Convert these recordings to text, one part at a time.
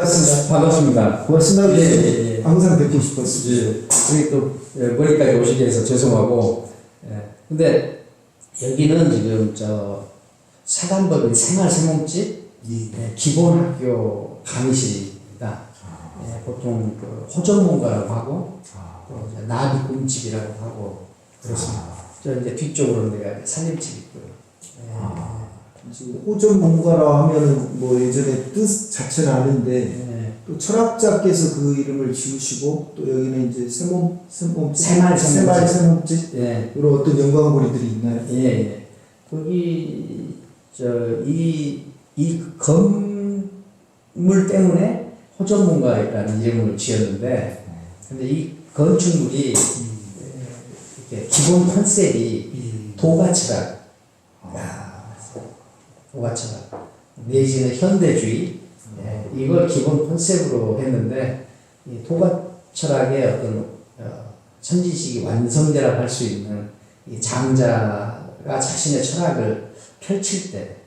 반갑습니다. 반갑습니다. 고맙습니다. 예. 항상 뵙고 싶었어요. 예. 우리 또 머리까지 오시게 해서 죄송하고. 근데 여기는 지금 사단법인 생활세몽집 기본학교 강의실입니다. 보통 호전문가라고 하고 또 나비꿈집이라고 하고 그렇습니다. 저 이제 뒤쪽으로 내가 살림집 있고요. 지금 호전문가라 하면은 뭐 예전에 뜻 자체는 아는데 또 철학자께서 그 이름을 지으시고 또 여기는 이제 생활세몽집 이런 어떤 연관고리들이 있나요? 예. 거기 이 건물 때문에 호전문가라는 이름을 지었는데, 근데 이 건축물이 이렇게 기본 컨셉이 도가철학, 도가철학 내지는 현대주의, 이걸 기본 컨셉으로 했는데, 이 도가철학의 어떤 선지식이 완성제라고 할 수 있는 이 장자가 자신의 철학을 펼칠 때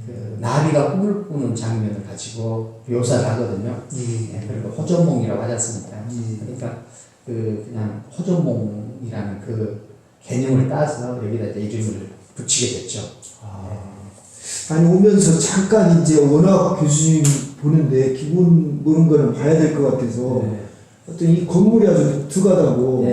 그 나비가 꿈을 꾸는 장면을 가지고 묘사를 하거든요. 그리고 호전몽이라고 하지 않습니까? 그러니까 그냥 호전몽이라는 그 개념을 따서 여기다 이제 이름을 붙이게 됐죠. 아니 오면서 잠깐 이제 원학 교수님 보는데 기본 보는 거는 봐야 될 것 같아서 어떤 이 건물이 아주 독특하다고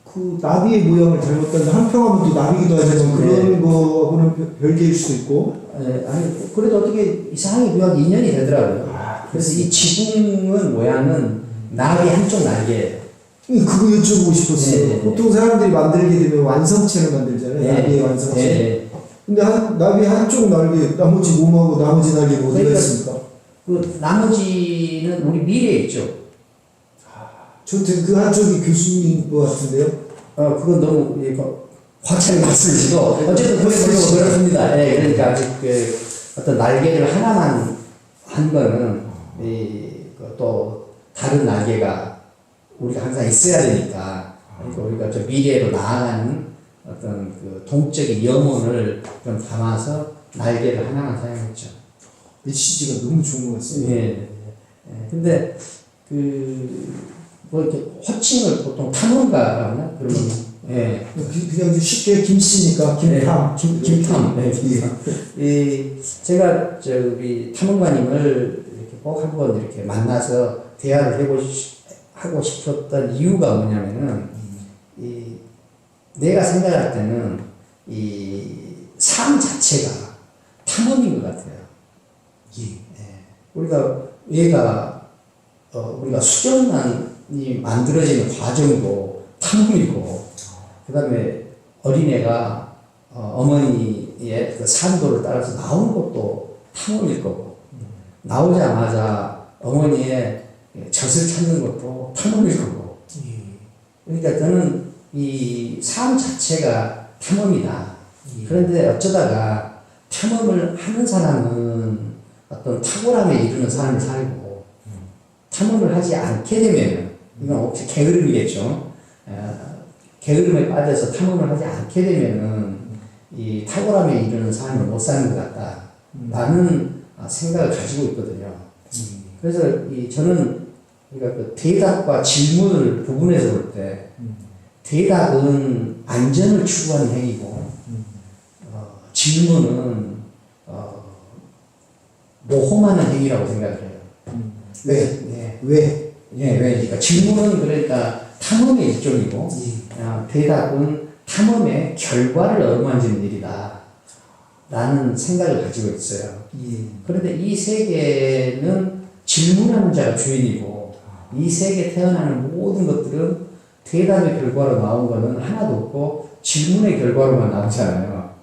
그 나비의 모양을 닮았다는데 한평하면 또 나비기도 하지만 그런 거하고는 별개일 수도 있고 아니 그래도 어떻게 이상하게 묘하게 인연이 되더라고요. 그래서 이 지붕은 모양은 나비 한쪽 날개예요. 그거 여쭤보고 싶었어요. 보통 사람들이 만들게 되면 완성체를 만들잖아요. 나비의 완성체. 근데 나비 한쪽 날개, 나머지 몸하고 나머지 날개가 어디가 있습니까? 그 나머지는 우리 미래에 있죠. 그 한쪽이 교수님 것 같은데요? 그건 너무 과찬이 말씀이시고 어쨌든 그렇습니다. 그러니까 어떤 날개를 하나만 한 거는 또 다른 날개가 우리가 항상 있어야 되니까, 그러니까 우리가 저 미래로 나아가는 어떤 그 동적인 영혼을 좀 담아서 날개를 하나만 사용했죠. 메시지가 너무 좋은 것 같습니다. 근데 뭐 이렇게 호칭을 보통 탐험가라고 하나? 그러면 그냥 쉽게 김씨니까 김탐. 김탐. 제가 우리 탐험가님을 이렇게 꼭 한번 이렇게 만나서 대화를 하고 싶었던 이유가 뭐냐면은 내가 생각할 때는 이 삶 자체가 탐험인 것 같아요. 우리가 수정란이 만들어지는 과정도 탐험이고, 그 다음에 어린애가 어머니의 그 산도를 따라서 나오는 것도 탐험일 거고, 나오자마자 어머니의 젖을 찾는 것도 탐험일 거고, 그러니까 저는 이 삶 자체가 탐험이다. 그런데 어쩌다가 탐험을 하는 사람은 어떤 탁월함에 이르는 삶을 살고, 탐험을 하지 않게 되면, 이건 혹시 게으름이겠죠. 게으름에 빠져서 탐험을 하지 않게 되면은 이 탁월함에 이르는 삶을 못 사는 것 같다. 라는 생각을 가지고 있거든요. 그래서 저는 그 대답과 질문을 구분해서 볼 때, 대답은 안전을 추구하는 행위고, 질문은 모험하는 행위라고 생각을 해요. 왜? 그러니까 질문은 그러니까 탐험의 일종이고, 대답은 탐험의 결과를 어루만지는 일이다. 라는 생각을 가지고 있어요. 그런데 이 세계는 질문하는 자가 주인이고, 이 세계에 태어나는 모든 것들은 대답의 결과로 나온 거는 하나도 없고, 질문의 결과로만 나오잖아요.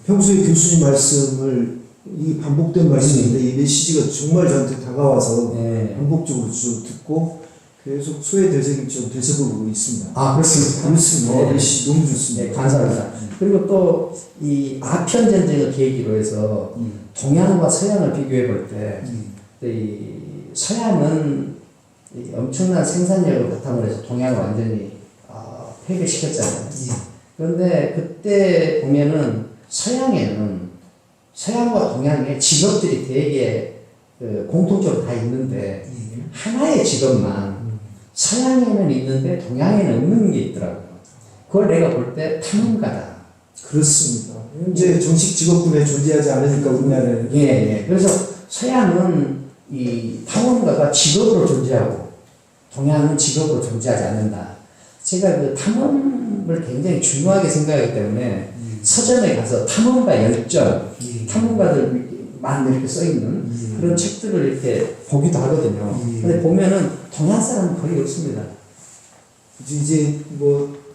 평소에 교수님 말씀을 이 반복된 말씀인데 이 메시지가 정말 저한테 다가와서 반복적으로 듣고 계속 소외되새김처럼 되새겨보고 있습니다. 그렇습니까? 그렇습니다. 메시지 너무 좋습니다. 감사합니다. 그리고 또 이 아편 전쟁을 계기로 해서 동양과 서양을 비교해 볼 때, 이 서양은 이 엄청난 생산력을 바탕으로 해서 동양을 완전히 폐괴시켰잖아요. 그런데 그때 보면은 서양에는 서양과 동양의 직업들이 되게 공통적으로 다 있는데 하나의 직업만 서양에는 있는데 동양에는 없는 게 있더라고요. 그걸 내가 볼 때 탐험가다. 그렇습니다. 현재 정식 직업군에 존재하지 않으니까 우리나라에. 예, 예. 그래서 서양은 이 탐험가가 직업으로 존재하고 동양은 직업으로 존재하지 않는다. 제가 그 탐험을 굉장히 중요하게 생각하기 때문에 서점에 가서 탐험가 열전, 탐험가들만 이렇게 써 있는 그런 책들을 이렇게 보기도 하거든요. 근데 보면은 동양 사람은 거의 없습니다. 이제 뭐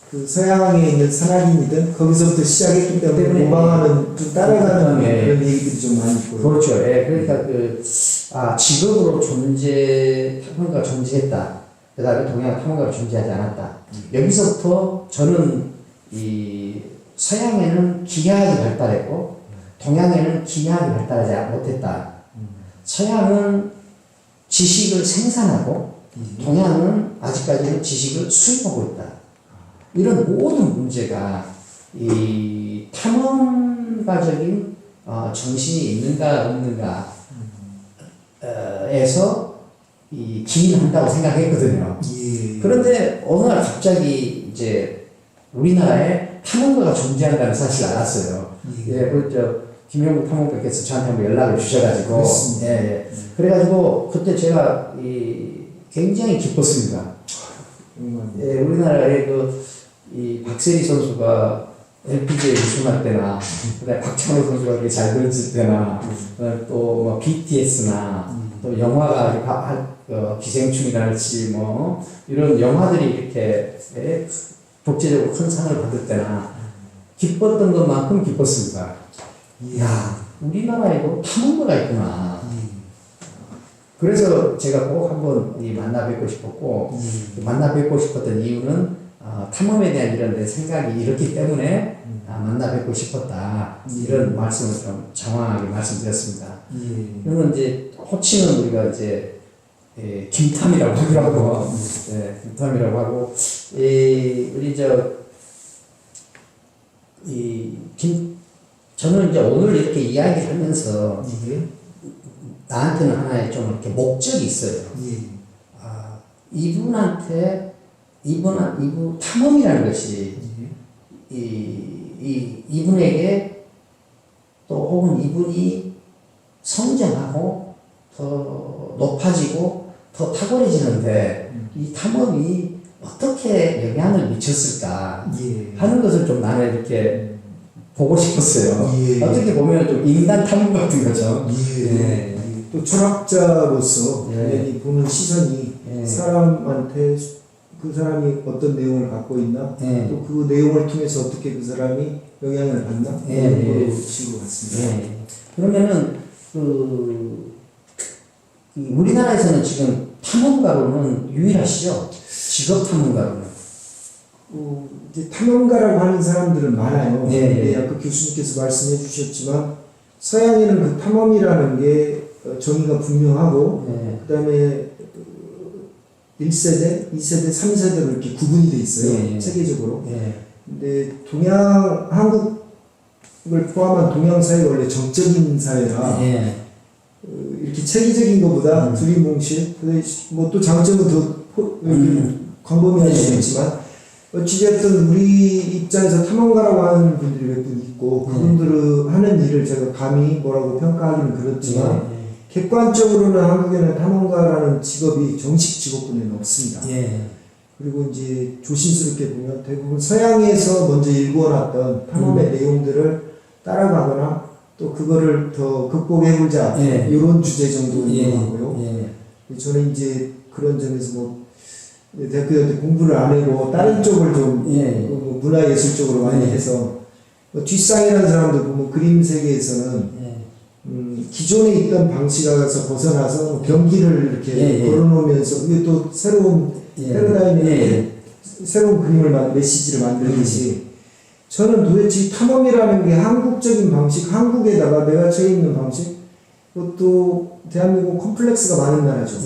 그 서양에 있는 산악인이든 거기서부터 시작했기 때문에 모방하는 좀 따라가는 그런 얘기들이 좀 많이 있고요. 그렇죠. 예. 그러니까 직업으로 탐험가가 존재했다. 그 다음에 동양 탐험가가 존재하지 않았다. 여기서부터 저는 이 서양에는 기하학이 발달했고 동양에는 기하학이 발달하지 못했다. 서양은 지식을 생산하고 동양은 아직까지는 지식을 수입하고 있다. 이런 모든 문제가 이 탐험가적인 정신이 있는가 없는가 에서 이 기인한다고 생각했거든요. 그런데 어느 날 갑자기 이제 우리나라에 탐험가가 존재한다는 사실을 알았어요. 예, 그렇죠. 김영국 탐험가께서 저한테 한번 연락을 주셔가지고, 예. 그래가지고 그때 제가 굉장히 기뻤습니다. 예, 우리나라에 이 박세리 선수가 LPGA 우승할 때나, 그다음에 박찬호 선수가 이렇게 잘 던질 때나, 또 BTS나, 또 영화가 기생충이랄지 이런 영화들이 이렇게 국제적으로 큰 상을 받을 때나 기뻤던 것만큼 기뻤습니다. 이야, 우리나라에도 탐험가가 있구나. 그래서 제가 꼭 한번 만나 뵙고 싶었고, 만나 뵙고 싶었던 이유는 탐험에 대한 이런 내 생각이 이렇기 때문에 만나 뵙고 싶었다. 이런 말씀을 좀 장황하게 말씀드렸습니다. 그러면 이제 호칭은 우리가 이제 김탐이라고 하더라고. 김탐이라고 하고, 저는 이제 오늘 이렇게 이야기를 하면서 나한테는 하나의 좀 이렇게 목적이 있어요. 이분 탐험이라는 것이 이분에게 또 혹은 이분이 성장하고 더 높아지고 더 탁월해지는데 이 탐험이 어떻게 영향을 미쳤을까 하는 것을 좀 나는 이렇게 보고 싶었어요. 어떻게 보면 좀 인간 탐험 같은 거죠. 또 철학자로서 이 보는 시선이 사람한테 그 사람이 어떤 내용을 갖고 있나, 또 그 내용을 통해서 어떻게 그 사람이 영향을 받나, 그런 걸로 보신 것 같습니다. 그러면은 우리나라에서는 지금 탐험가로는 유일하시죠? 직업 탐험가로는. 이제 탐험가라고 하는 사람들은 많아요. 아까 교수님께서 말씀해 주셨지만 서양에는 그 탐험이라는 게 정의가 분명하고 그 다음에 1세대, 2세대, 3세대로 이렇게 구분이 돼 있어요. 체계적으로. 근데 한국을 포함한 동양 사회가 원래 정적인 사회라 이렇게 체계적인 것보다 두리뭉실, 뭐 또 장점은 더 광범위할 수 있지만 어찌됐든 우리 입장에서 탐험가라고 하는 분들이 몇 분 있고 그분들은 하는 일을 제가 감히 뭐라고 평가하기는 그렇지만 객관적으로는 한국에는 탐험가라는 직업이 정식 직업군에는 없습니다. 그리고 이제 조심스럽게 보면 대부분 서양에서 먼저 일궈놨던 탐험의 내용들을 따라가거나 또 그거를 더 극복해보자 이런 주제 정도인 것 같고요. 저는 이제 그런 점에서 뭐 대학교 때 공부를 안 하고 다른 쪽을 좀 문화예술 쪽으로 많이 해서 뒷상이라는 사람들 보면 그림 세계에서는 기존에 있던 방식에서 벗어나서 경기를 이렇게 걸어놓으면서 이게 또 새로운 패러다임의 새로운 그림을 메시지를 만들듯이 저는 도대체 탐험이라는 게 한국적인 방식, 한국에다가 내가 처해 있는 방식, 그것도 대한민국 컴플렉스가 많은 나라죠.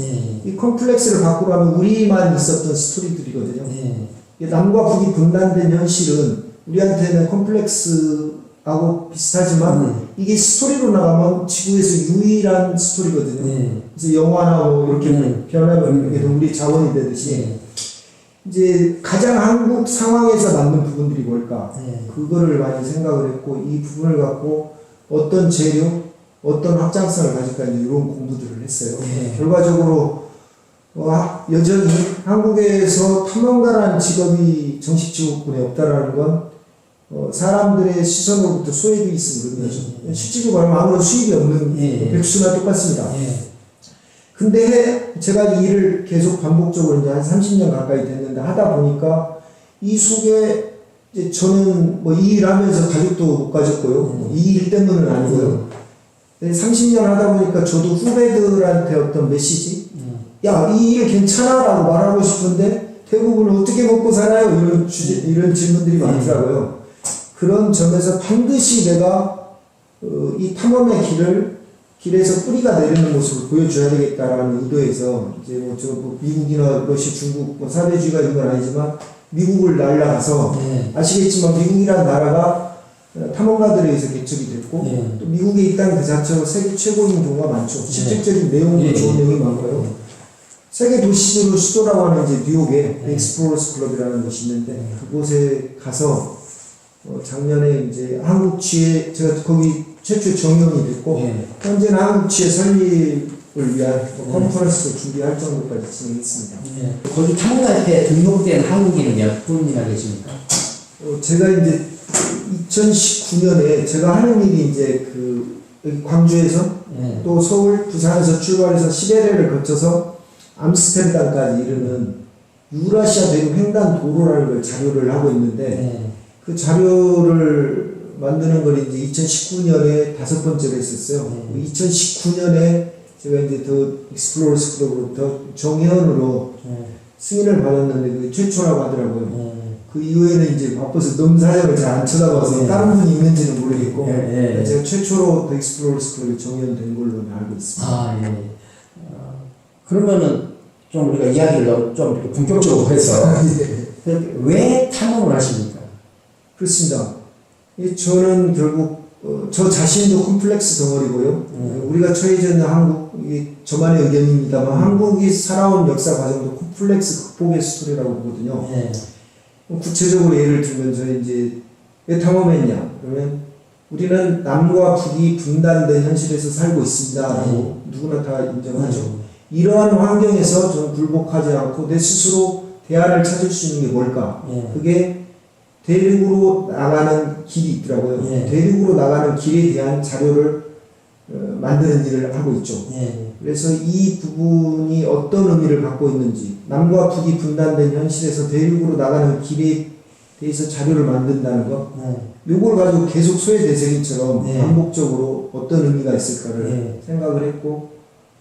이 컴플렉스를 바꾸려 하면 우리만 있었던 스토리들이거든요. 남과 북이 분단된 현실은 우리한테는 컴플렉스 하고 비슷하지만 이게 스토리로 나가면 지구에서 유일한 스토리거든요. 그래서 영화나 뭐 이렇게 변하면 이게 우리 자원이 되듯이 이제 가장 한국 상황에서 맞는 부분들이 뭘까? 그거를 많이 생각을 했고 이 부분을 갖고 어떤 재료, 어떤 확장성을 가질까 이제 이런 공부들을 했어요. 결과적으로 여전히 한국에서 탐험가라는 직업이 정식 직업군에 없다라는 건 사람들의 시선으로부터 소외돼 있음을 의미하죠. 실질적으로 말하면 아무런 수입이 없는 백수나 똑같습니다. 근데 제가 이 일을 계속 반복적으로 이제 한 30년 가까이 됐는데 하다 보니까 이 속에 이제 저는 뭐 이 일 하면서 가족도 못 가졌고요. 이 일 때문은 아니고요. 30년 하다 보니까 저도 후배들한테 어떤 메시지? 야, 이 일 괜찮아? 라고 말하고 싶은데 대부분은 어떻게 먹고 살아요? 이런 질문들이 많더라고요. 그런 점에서 반드시 내가 이 탐험의 길에서 뿌리가 내리는 모습을 보여줘야 되겠다라는 의도에서 이제 뭐 미국이나 러시아, 중국 뭐 사대주의가 있는 건 아니지만 미국을 날아가서 아시겠지만 미국이라는 나라가 탐험가들에 의해서 개척이 됐고 또 미국에 있다는 그 자체로 세계 최고인 경우가 많죠. 실질적인 내용도 좋은 내용이 많고요. 세계 도시들의 수도라고 하는 이제 뉴욕에 엑스플로러스 클럽이라는 곳이 있는데 그곳에 가서 작년에 이제 한국 지혜 제가 거기 최초 정연이 됐고 현재는 한국 지혜 설립을 위한 컨퍼런스를 준비할 정도까지 진행했습니다. 거기 탐험가협회에 등록된 한국인은 몇 분이나 계십니까? 제가 이제 2019년에 제가 하는 일이 이제 그 광주에서 또 서울, 부산에서 출발해서 시베리아를 거쳐서 암스테르담까지 이르는 유라시아 대륙 횡단 도로라는 걸 자료를 하고 있는데 그 자료를 만드는 걸 이제 2019년에 5번째로 했었어요. 2019년에 제가 이제 더 익스플로러스 클럽으로부터 정회원으로 승인을 받았는데 그게 최초라고 하더라고요. 그 이후에는 이제 바빠서 너무 사정을 잘 안 쳐다봐서 다른 분이 있는지는 모르겠고 제가 최초로 더 익스플로러스 클럽에 정회원 된 걸로 알고 있습니다. 그러면은 좀 우리가 이야기를 좀 이렇게 본격적으로 해서 왜 탐험을 하십니까? 그렇습니다. 저는 결국 저 자신도 콤플렉스 덩어리고요. 우리가 처해져 있는 한국, 이게 저만의 의견입니다만 한국이 살아온 역사 과정도 콤플렉스 극복의 스토리라고 보거든요. 구체적으로 예를 들면 저 이제 왜 탐험했냐? 그러면 우리는 남과 북이 분단된 현실에서 살고 있습니다라고 누구나 다 인정하죠. 이러한 환경에서 저는 굴복하지 않고 내 스스로 대안을 찾을 수 있는 게 뭘까? 그게 대륙으로 나가는 길이 있더라고요. 대륙으로 나가는 길에 대한 자료를 만드는 일을 하고 있죠. 그래서 이 부분이 어떤 의미를 갖고 있는지, 남과 북이 분단된 현실에서 대륙으로 나가는 길에 대해서 자료를 만든다는 것, 요걸 가지고 계속 소외대생이처럼 반복적으로 어떤 의미가 있을까를 생각을 했고,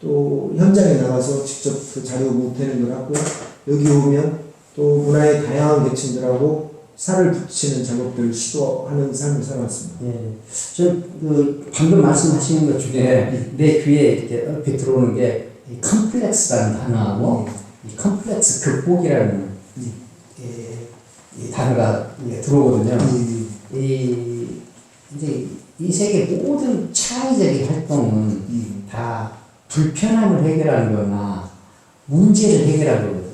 또 현장에 나가서 직접 그 자료 모태는 걸 하고, 여기 오면 또 문화의 다양한 계층들하고 살을 붙이는 작업들을 시도하는 삶을 살아왔습니다. 그 방금 말씀하시는 것 중에 내 귀에 이렇게 얼핏 들어오는 게 이 컴플렉스라는 단어하고 이 컴플렉스 극복이라는 이 단어가 들어오거든요. 이제 이 세계 모든 창의적인 활동은 다 불편함을 해결하는 거나 문제를 해결하는 거거든요.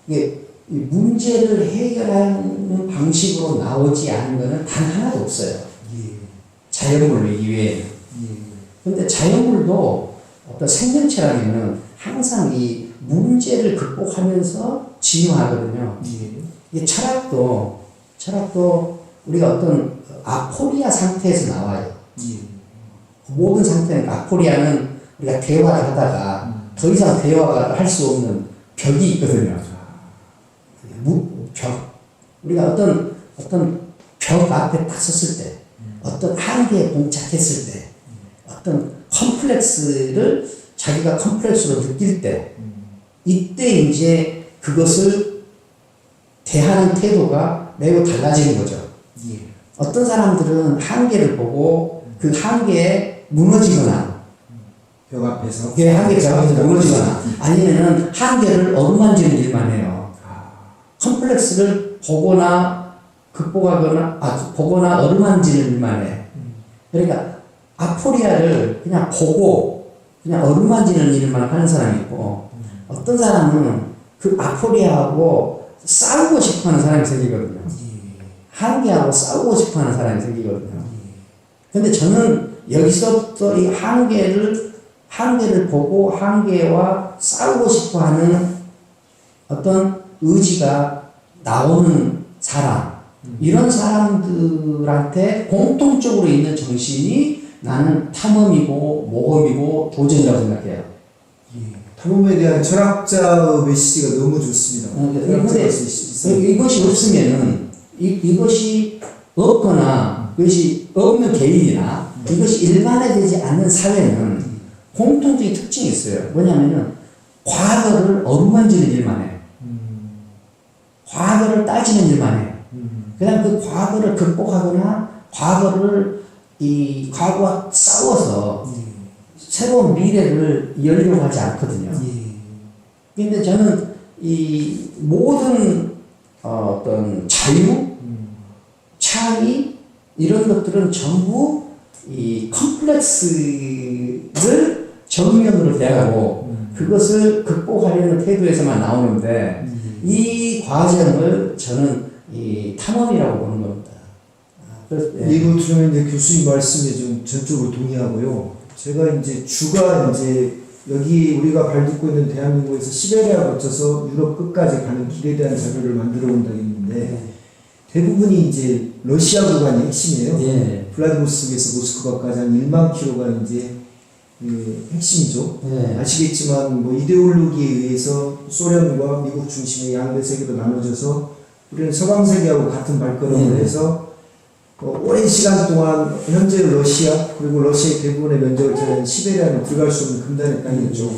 이게 이 문제를 해결하는 방식으로 나오지 않은 것은 단 하나도 없어요. 자연물 이외에. 근데 자연물도 어떤 생명체라면 항상 이 문제를 극복하면서 진화하거든요. 이 철학도 우리가 어떤 아포리아 상태에서 나와요. 모든 상태는 아포리아는 우리가 대화를 하다가 더 이상 대화를 할 수 없는 벽이 있거든요. 우리가 어떤 벽 앞에 딱 섰을 때, 어떤 한계에 봉착했을 때, 어떤 컴플렉스를 자기가 컴플렉스로 느낄 때, 이때 이제 그것을 대하는 태도가 매우 달라지는 거죠. 어떤 사람들은 한계를 보고 그 한계에 무너지거나, 벽 앞에서 그 한계 잡아서 무너지거나, 아니면은 한계를 어루만지는 일만 해요. 컴플렉스를 보거나 보거나 어루만지는 일만 해. 그러니까 아포리아를 그냥 보고 그냥 어루만지는 일만 하는 사람이 있고 어떤 사람은 그 아포리아하고 싸우고 싶어 하는 사람이 생기거든요. 한계하고 싸우고 싶어 하는 사람이 생기거든요. 근데 저는 여기서부터 이 한계를 보고 한계와 싸우고 싶어 하는 어떤 의지가 나오는 사람, 이런 사람들한테 공통적으로 있는 정신이 나는 탐험이고 모험이고 도전이라고 생각해요. 탐험에 대한 철학자의 메시지가 너무 좋습니다. 그런데 이것이 없으면은 이것이 없거나 이것이 없는 개인이나 이것이 일반화되지 않는 사회는 공통적인 특징이 있어요. 뭐냐면은 과거를 어루만지는 일만 해. 과거를 따지는 일만 해. 그다음 그 과거를 극복하거나 과거와 싸워서 새로운 미래를 열려고 하지 않거든요. 근데 저는 이 모든 어떤 자유, 차이, 이런 것들은 전부 이 컴플렉스를 정면으로 대하고 그것을 극복하려는 태도에서만 나오는데 이 과정을 저는 이 탐험이라고 보는 겁니다. 이거 들으면 이제 교수님 말씀에 좀 전적으로 동의하고요. 제가 이제 주가 이제 여기 우리가 발딛고 있는 대한민국에서 시베리아 거쳐서 유럽 끝까지 가는 길에 대한 자료를 만들어 본다고 했는데 대부분이 이제 러시아 구간이 핵심이에요. 블라디보스톡에서 모스크바까지 한 1만 킬로가 이제 핵심이죠. 아시겠지만 뭐 이데올로기에 의해서 소련과 미국 중심의 양대 세계로 나눠져서 우리는 서방 세계하고 같은 발걸음을 해서 오랜 시간 동안 현재 러시아 그리고 러시아의 대부분의 면적을 차지하는 시베리아는 들어갈 수 없는 금단의 땅이었죠.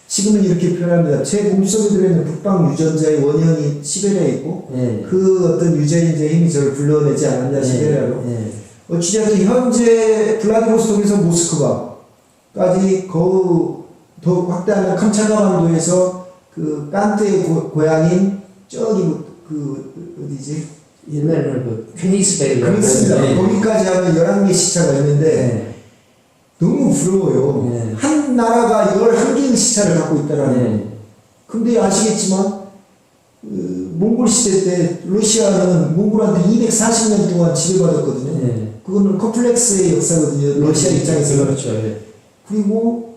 지금은 이렇게 표현합니다. 제 몸속에 들어있는 북방 유전자의 원형이 시베리아에 있고 그 어떤 유전자의 힘이 저를 불러내지 않았냐 시베리아로. 어찌됐든 현재 블라디보스톡에서 모스크바까지 더 확대하는 캄차카반도에서 그 깐트의 고향인 저기 어디지? 옛날에는 그 퀘니스베르 그렇습니다. 거기까지 하면 11개 시차가 있는데 너무 부러워요. 한 나라가 11개의 시차를 갖고 있다라는 거. 근데 아시겠지만 몽골 시대 때 러시아는 몽골한테 240년 동안 지배받았거든요. 그거는 컴플렉스의 역사거든요. 러시아 입장에서. 그렇죠. 그리고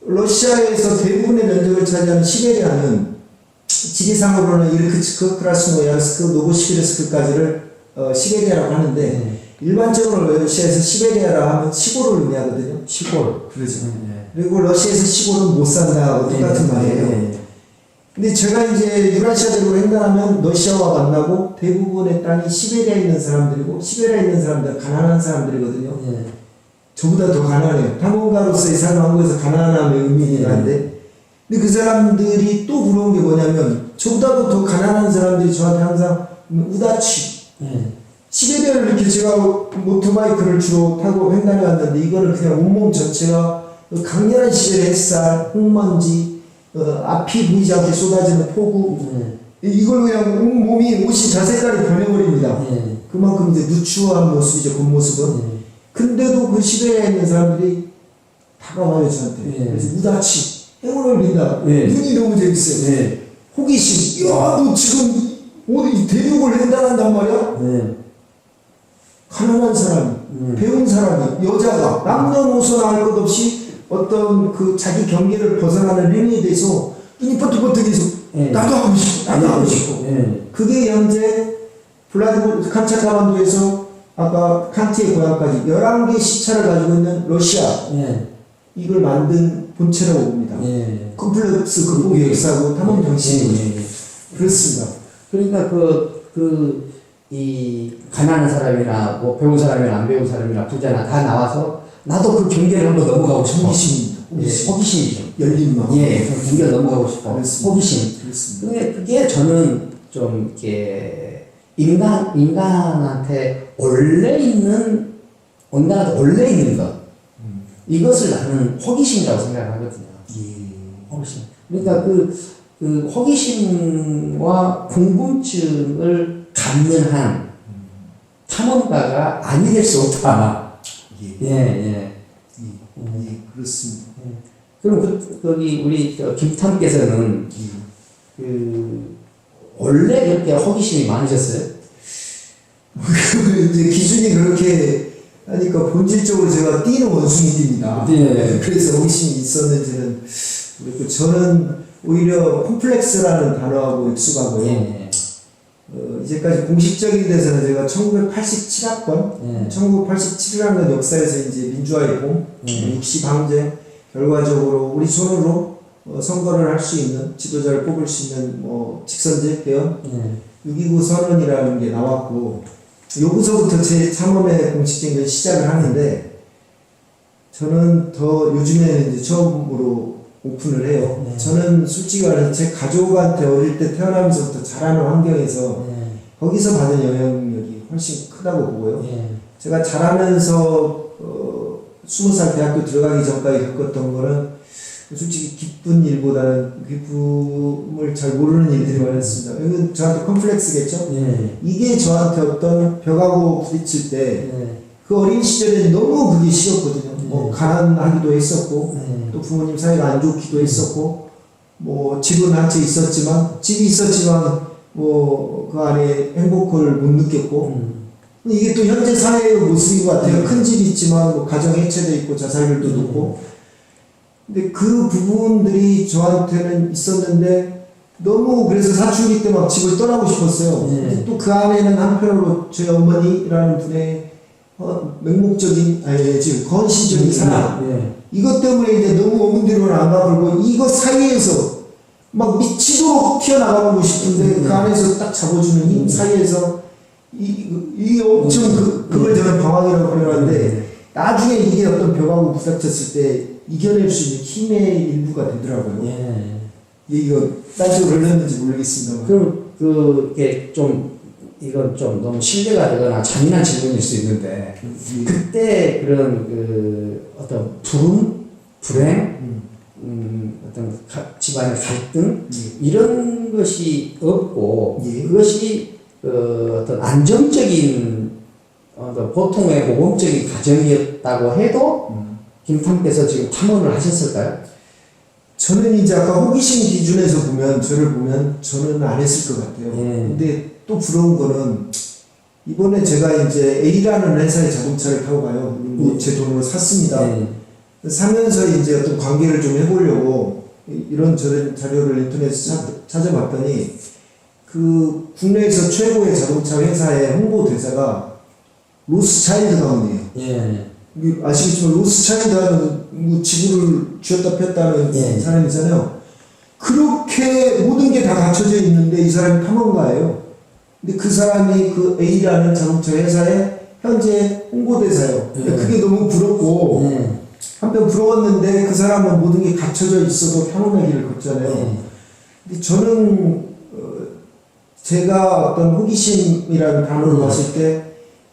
러시아에서 대부분의 면적을 차지하는 시베리아는 지리상으로는 이르크츠크, 크라스노야르스크, 노보시비르스크까지를 시베리아라고 하는데 일반적으로 러시아에서 시베리아라 하면 시골을 의미하거든요. 시골. 그렇죠. 그리고 러시아에서 시골은 못 산다하고 똑같은 말이에요. 근데 제가 이제 유라시아대로 횡단하면 러시아와 만나고 대부분의 땅이 시베리아에 있는 사람들이고 시베리아에 있는 사람들은 가난한 사람들이거든요. 저보다 더 가난해요. 탐험가로서의 삶 한국에서 가난함의 의미이긴 한데 근데 그 사람들이 또 부러운 게 뭐냐면 저보다도 더 가난한 사람들이 저한테 항상 우다치 시베리아를 이렇게 제가 모터바이크를 주로 타고 횡단해 왔는데 이거는 그냥 온몸 전체가 강렬한 시베리아 햇살, 흙먼지 앞이 보이지 않게 쏟아지는 폭우 이걸 그냥 온몸이 옷이 자색깔이 변해버립니다. 그만큼 이제 누추한 모습이죠. 겉모습은. 근데도 그 시베리아에 있는 사람들이 다가와요 저한테. 그래서 우다치 행운을 빈다. 눈이 너무 재밌어요. 호기심. 야, 너 지금 어디 대륙을 횡단한단 말이야? 가난한 사람이, 배운 사람이, 여자가 남녀노소 알 것 없이 어떤 그 자기 경계를 벗어나는 행위에 대해서 눈이 번뜩번뜩해서 나도 하고 싶어, 나도 하고 싶어. 그게 현재 캄차카반도에서 아까 칸트의 고향까지 11개 시차를 가지고 있는 러시아 이걸 만든 본체라고 봅니다. 컴플렉스 극복의 역사고 탐험 정신이 그렇습니다. 그러니까 이 가난한 사람이나 뭐 배운 사람이나 안 배운 사람이나 부자나 다 나와서 나도 그 경계를 한번 넘어가고 싶어. 호기심이죠. 열린 마음. 그 경계를 넘어가고 싶어. 그렇습니다. 호기심. 그렇습니다. 그게 저는 좀 이렇게 인간한테 원래 있는 것. 이것을 나는 호기심이라고 생각하거든요. 호기심. 그러니까 그 호기심과 궁금증을 받는 한 탐험가가 아니 될 수 없다. 예. 그렇습니다. 그럼 거기 우리 김탐께서는 원래 그렇게 호기심이 많으셨어요? 이제 기준이 그렇게 하니까 본질적으로 제가 띠는 원숭이입니다. 네. 그래서 호기심이 있었는지는 모르겠고, 저는 오히려 콤플렉스라는 단어하고 익숙하고요. 예. 이제까지 공식적인 데서는 제가 1987학번, 1987이라는 역사에서 이제 민주화의 봄, 육시 방쟁, 결과적으로 우리 손으로 선거를 할 수 있는, 지도자를 뽑을 수 있는 직선제 개헌, 6.29 선언이라는 게 나왔고, 여기서부터 제 탐험의 공식적인 걸 시작을 하는데, 저는 더 요즘에는 이제 처음으로 오픈을 해요. 저는 솔직히 말해서 제 가족한테 어릴 때 태어나면서부터 자라는 환경에서 거기서 받은 영향력이 훨씬 크다고 보고요. 제가 자라면서 20살 대학교 들어가기 전까지 겪었던 거는 솔직히 기쁜 일보다는 기쁨을 잘 모르는 일들이 많았습니다. 이건 저한테 컴플렉스겠죠? 이게 저한테 어떤 벽하고 부딪힐 때 그 어린 시절에 너무 그게 싫었거든요. 가난하기도 했었고, 또 부모님 사이가 안 좋기도 했었고, 집은 한 채 있었지만, 집이 있었지만, 그 안에 행복을 못 느꼈고, 이게 또 현재 사회의 모습인 것 같아요. 큰 집이 있지만, 가정 해체도 있고, 자살률도 높고. 근데 그 부분들이 저한테는 있었는데, 너무 그래서 사춘기 때 막 집을 떠나고 싶었어요. 근데 또 그 안에는 한편으로 저희 어머니라는 분의 맹목적인, 지금 헌신적인 사랑. 이것 때문에 이제 너무 어머니로는 안 가불고, 이거 사이에서 막 미치도록 튀어나가고 싶은데, 그 안에서 딱 잡아주는 힘 사이에서, 이 엄청 그걸 저는 방황이라고 표현하는데, 나중에 이게 어떤 벽하고 부닥쳤을 때 이겨낼 수 있는 힘의 일부가 되더라고요. 이거 딴식으로 흘렀는지 모르겠습니다. 그럼 이게 이건 좀 너무 실례가 되거나 잔인한 질문일 수 있는데, 그때 그런 어떤 불행, 어떤 집안의 갈등, 이런 것이 없고, 그것이 어떤 안정적인, 보통의 모범적인 가정이었다고 해도, 김탐께서 지금 탐험을 하셨을까요? 저는 이제 아까 호기심 기준에서 보면, 저를 보면, 저는 안 했을 것 같아요. 근데 또 부러운 거는, 이번에 제가 이제 A라는 회사의 자동차를 타고 가요. 제 돈으로 샀습니다. 사면서 이제 어떤 관계를 좀 해보려고, 이런저런 자료를 인터넷에서 찾아봤더니, 그 국내에서 최고의 자동차 회사의 홍보 대사가 로스차일드 가운데요. 아시겠지만 로스차일드 하는 지구를 쥐었다 폈다는 사람이잖아요. 그렇게 모든 게 다 갖춰져 있는데 이 사람이 탐험가예요. 근데 그 사람이 그 A라는 자동차 회사의 현재 홍보대사예요. 그게 너무 부럽고 한편 부러웠는데 그 사람은 모든 게 갖춰져 있어도 탐험의 길을 걷잖아요. 근데 저는 제가 어떤 호기심이라는 단어를 봤을 때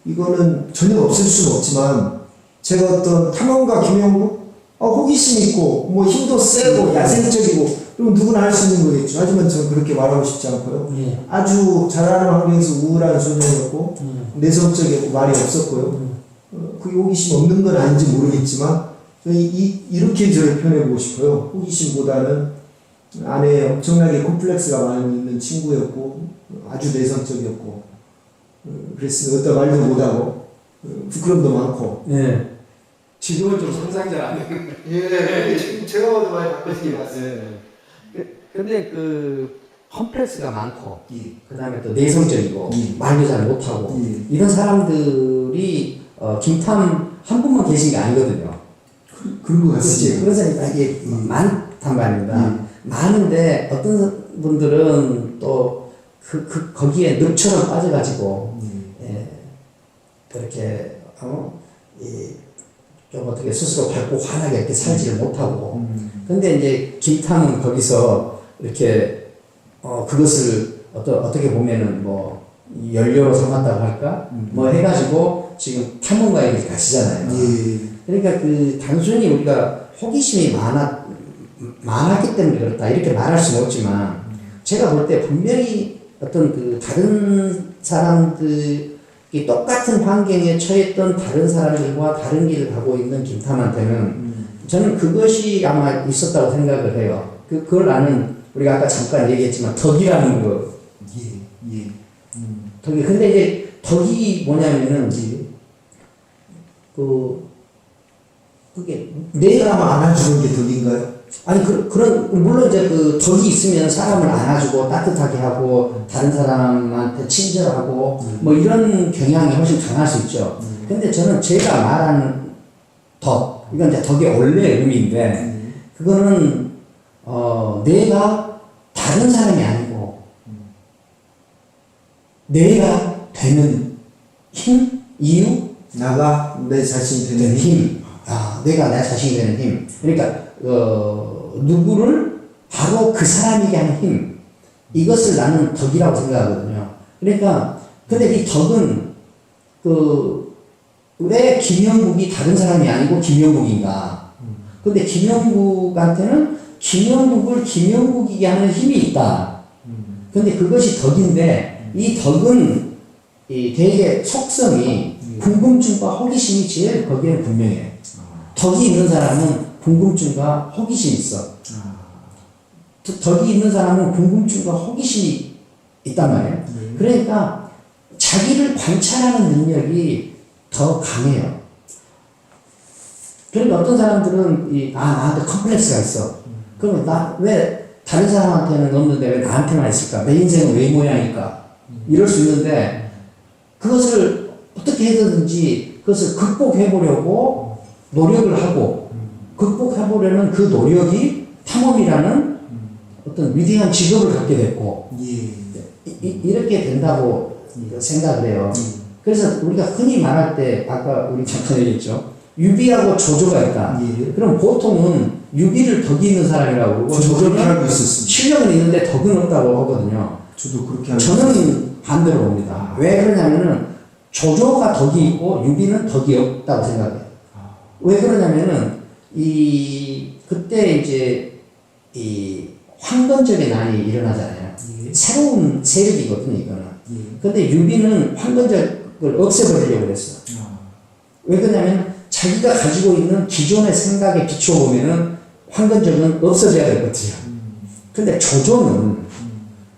이거는 전혀 없앨 수는 없지만 제가 어떤 탐험가 김영국 호기심 있고 힘도 세고 야생적이고 그럼 누구나 할 수 있는 거겠죠. 하지만 저는 그렇게 말하고 싶지 않고요. 아주 자라는 환경에서 우울한 소년이었고 내성적이었고 말이 없었고요. 그게 호기심 없는 건 아닌지 모르겠지만 저는 이렇게 저를 표현해보고 싶어요. 호기심보다는 안에 엄청나게 콤플렉스가 많이 있는 친구였고 아주 내성적이었고 그랬으면 어떤 말도 못하고 부끄럼도 많고 지금은 좀 성장자 아니에요? 지금 제가 봐도 많이 바뀌어진 것 같아요. 근데 컴플렉스가 많고 그 다음에 또 내성적이고 말도 잘 못하고 이런 사람들이 김탐 한 분만 계신 게 아니거든요. 그런 것 같습니다. 그래서 이게 많단 말입니다. 많은데 어떤 분들은 또 거기에 늪처럼 빠져가지고 그렇게 좀 어떻게 스스로 밝고 환하게 이렇게 살지를 못하고 근데 이제 김탐은 거기서 이렇게 그것을 어떻게 보면은 연료로 삼았다고 할까 해가지고 지금 탐험가에 가시잖아요. 그러니까 단순히 우리가 호기심이 많았기 때문에 그렇다 이렇게 말할 수는 없지만 제가 볼 때 분명히 어떤 다른 사람들이 똑같은 환경에 처했던 다른 사람들과 다른 길을 가고 있는 김탐한테는 저는 그것이 아마 있었다고 생각을 해요. 그걸 나는 우리가 아까 잠깐 얘기했지만 덕이라는 거. 예. 덕이. 근데 이제 덕이 뭐냐면은 그게 내 사람 안아주는 게 덕인가요? 아니 그런 물론 이제 그 덕이 있으면 사람을 안아주고 따뜻하게 하고 다른 사람한테 친절하고 뭐 이런 경향이 훨씬 강할 수 있죠. 근데 저는 제가 말하는 덕, 이건 이제 덕의 원래 의미인데 그거는 내가 다른 사람이 아니고 내가 되는 힘, 이유, 나가 내 자신이 되는 힘. 내가 내 자신이 되는 힘. 그러니까 누구를 바로 그 사람이게 하는 힘. 이것을 나는 덕이라고 생각하거든요. 그러니까 근데 이 덕은 왜 김영국이 다른 사람이 아니고 김영국인가? 근데 김영국한테는 김영국을 김영국이게 하는 힘이 있다. 근데 그것이 덕인데 이 덕은 되게 속성이 궁금증과 호기심이 제일 거기에 분명해. 덕이 있는 사람은 궁금증과 호기심이 있어. 덕이 있는 사람은 궁금증과 호기심이 있단 말이에요. 그러니까 자기를 관찰하는 능력이 더 강해요. 그러니까 어떤 사람들은 나한테 컴플렉스가 있어. 그러면 왜 다른 사람한테는 없는데 왜 나한테만 있을까? 내 인생은 왜 이 모양일까? 이럴 수 있는데 그것을 어떻게 해서든지 그것을 극복해보려고 노력을 하고 극복해보려는 그 노력이 탐험이라는 어떤 위대한 직업을 갖게 됐고 이렇게 된다고 생각을 해요. 그래서 우리가 흔히 말할 때 아까 우리 잠깐 얘기했죠. 유비하고 조조가 있다. 그럼 보통은 유비를 덕이 있는 사람이라고 그러고 조조는 실력은 있는데 덕은 없다고 하거든요. 저도 그렇게 알고 저는 반대로 봅니다. 왜 그러냐면은 조조가 덕이 있고 유비는 덕이 없다고 생각해요. 왜 그러냐면은 그때 이제 황건적의 난이 일어나잖아요. 새로운 세력이거든요, 이거는. 근데 유비는 황건적을 없애버리려고 했어. 왜 그러냐면 자기가 가지고 있는 기존의 생각에 비춰보면은 황건적은 없어져야 되거든요. 근데 조조는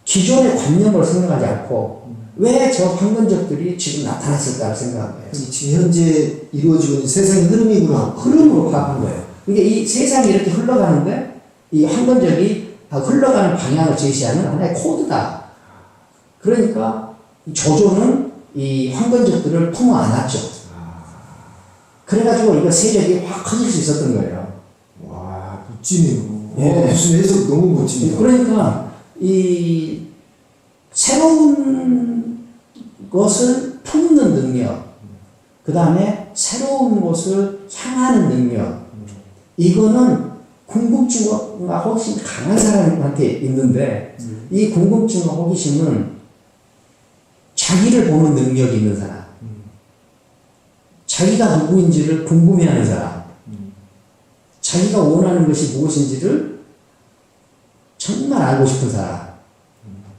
기존의 관념을 생각하지 않고 왜 저 황건적들이 지금 나타났을까를 생각한 거예요. 지금 현재 이루어지고 있는 세상의 흐름이구나. 흐름으로 파악한 거예요. 그러니까 이 세상이 이렇게 흘러가는데 이 황건적이 흘러가는 방향을 제시하는 하나의 코드다. 그러니까 조조는 이 황건적들을 품어 안았죠. 그래가지고 이거 세력이 확 커질 수 있었던 거예요. 와, 멋지네요. 네. 무슨 해석 너무 멋집니다. 그러니까 이 새로운 것을 품는 능력, 그 다음에 새로운 것을 향하는 능력, 이거는 궁금증과 호기심이 강한 사람한테 있는데 이 궁금증과 호기심은 자기를 보는 능력이 있는 사람, 자기가 누구인지를 궁금해하는 사람, 자기가 원하는 것이 무엇인지를 정말 알고 싶은 사람,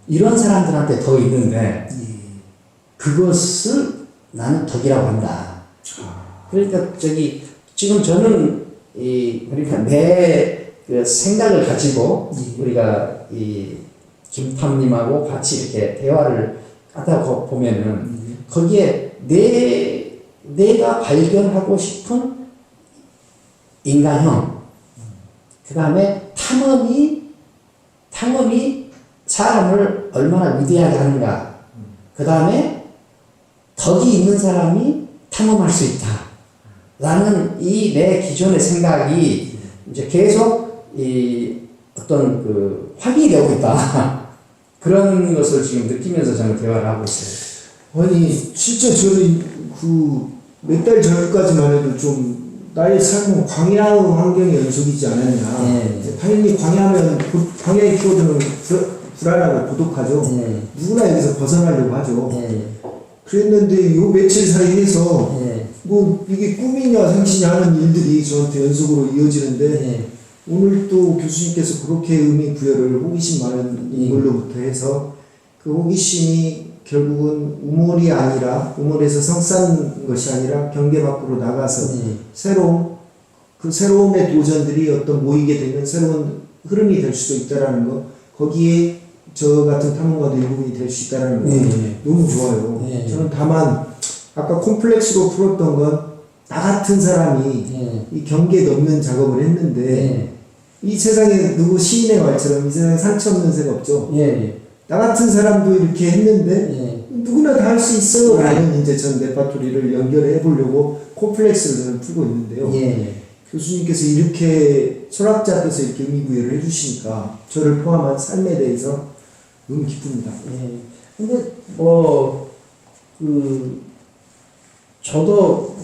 이런 사람들한테 더 있는데 그것을 나는 덕이라고 한다. 그러니까 지금 저는 그러니까 내 그 생각을 가지고 우리가 김탐님하고 같이 이렇게 대화를 하다 보면은 거기에 내가 발견하고 싶은 인간형, 그 다음에 탐험이 사람을 얼마나 위대하게 하는가, 그 다음에 덕이 있는 사람이 탐험할 수 있다. 라는 이 내 기존의 생각이 이제 계속 어떤 확인이 되고 있다. 그런 것을 지금 느끼면서 저는 대화를 하고 있어요. 아니, 진짜 저는 몇 달 전까지만 해도 좀 나의 삶은 광야 환경의 연속이지 않았냐. 당연히 광야의 키워드는 불안하고 고독하죠. 누구나 여기서 벗어나려고 하죠. 그랬는데 요 며칠 사이에서 뭐 이게 꿈이냐 생시냐 하는 일들이 저한테 연속으로 이어지는데 오늘 또 교수님께서 그렇게 의미 부여를 호기심 많은 인물로부터 해서 그 호기심이 결국은 우물이 아니라 우물에서 성싼 것이 아니라 경계 밖으로 나가서 그 새로움의 도전들이 어떤 모이게 되면 새로운 흐름이 될 수도 있다라는 거, 거기에 저 같은 탐험가도 일부분이 될 수 있다라는 거 너무 좋아요. 저는 다만 아까 콤플렉스로 풀었던 건 나 같은 사람이 이 경계 넘는 작업을 했는데 이 세상에 누구 시인의 말처럼 이 세상에 상처 없는 새가 없죠. 나 같은 사람도 이렇게 했는데 누구나 다 할 수 있어요 라는 이제 전 레파토리를 연결해 보려고 콤플렉스를 저는 풀고 있는데요. 교수님께서 이렇게 철학자께서 이렇게 의미부여를 해주시니까 저를 포함한 삶에 대해서 너무 기쁩니다. 근데 저도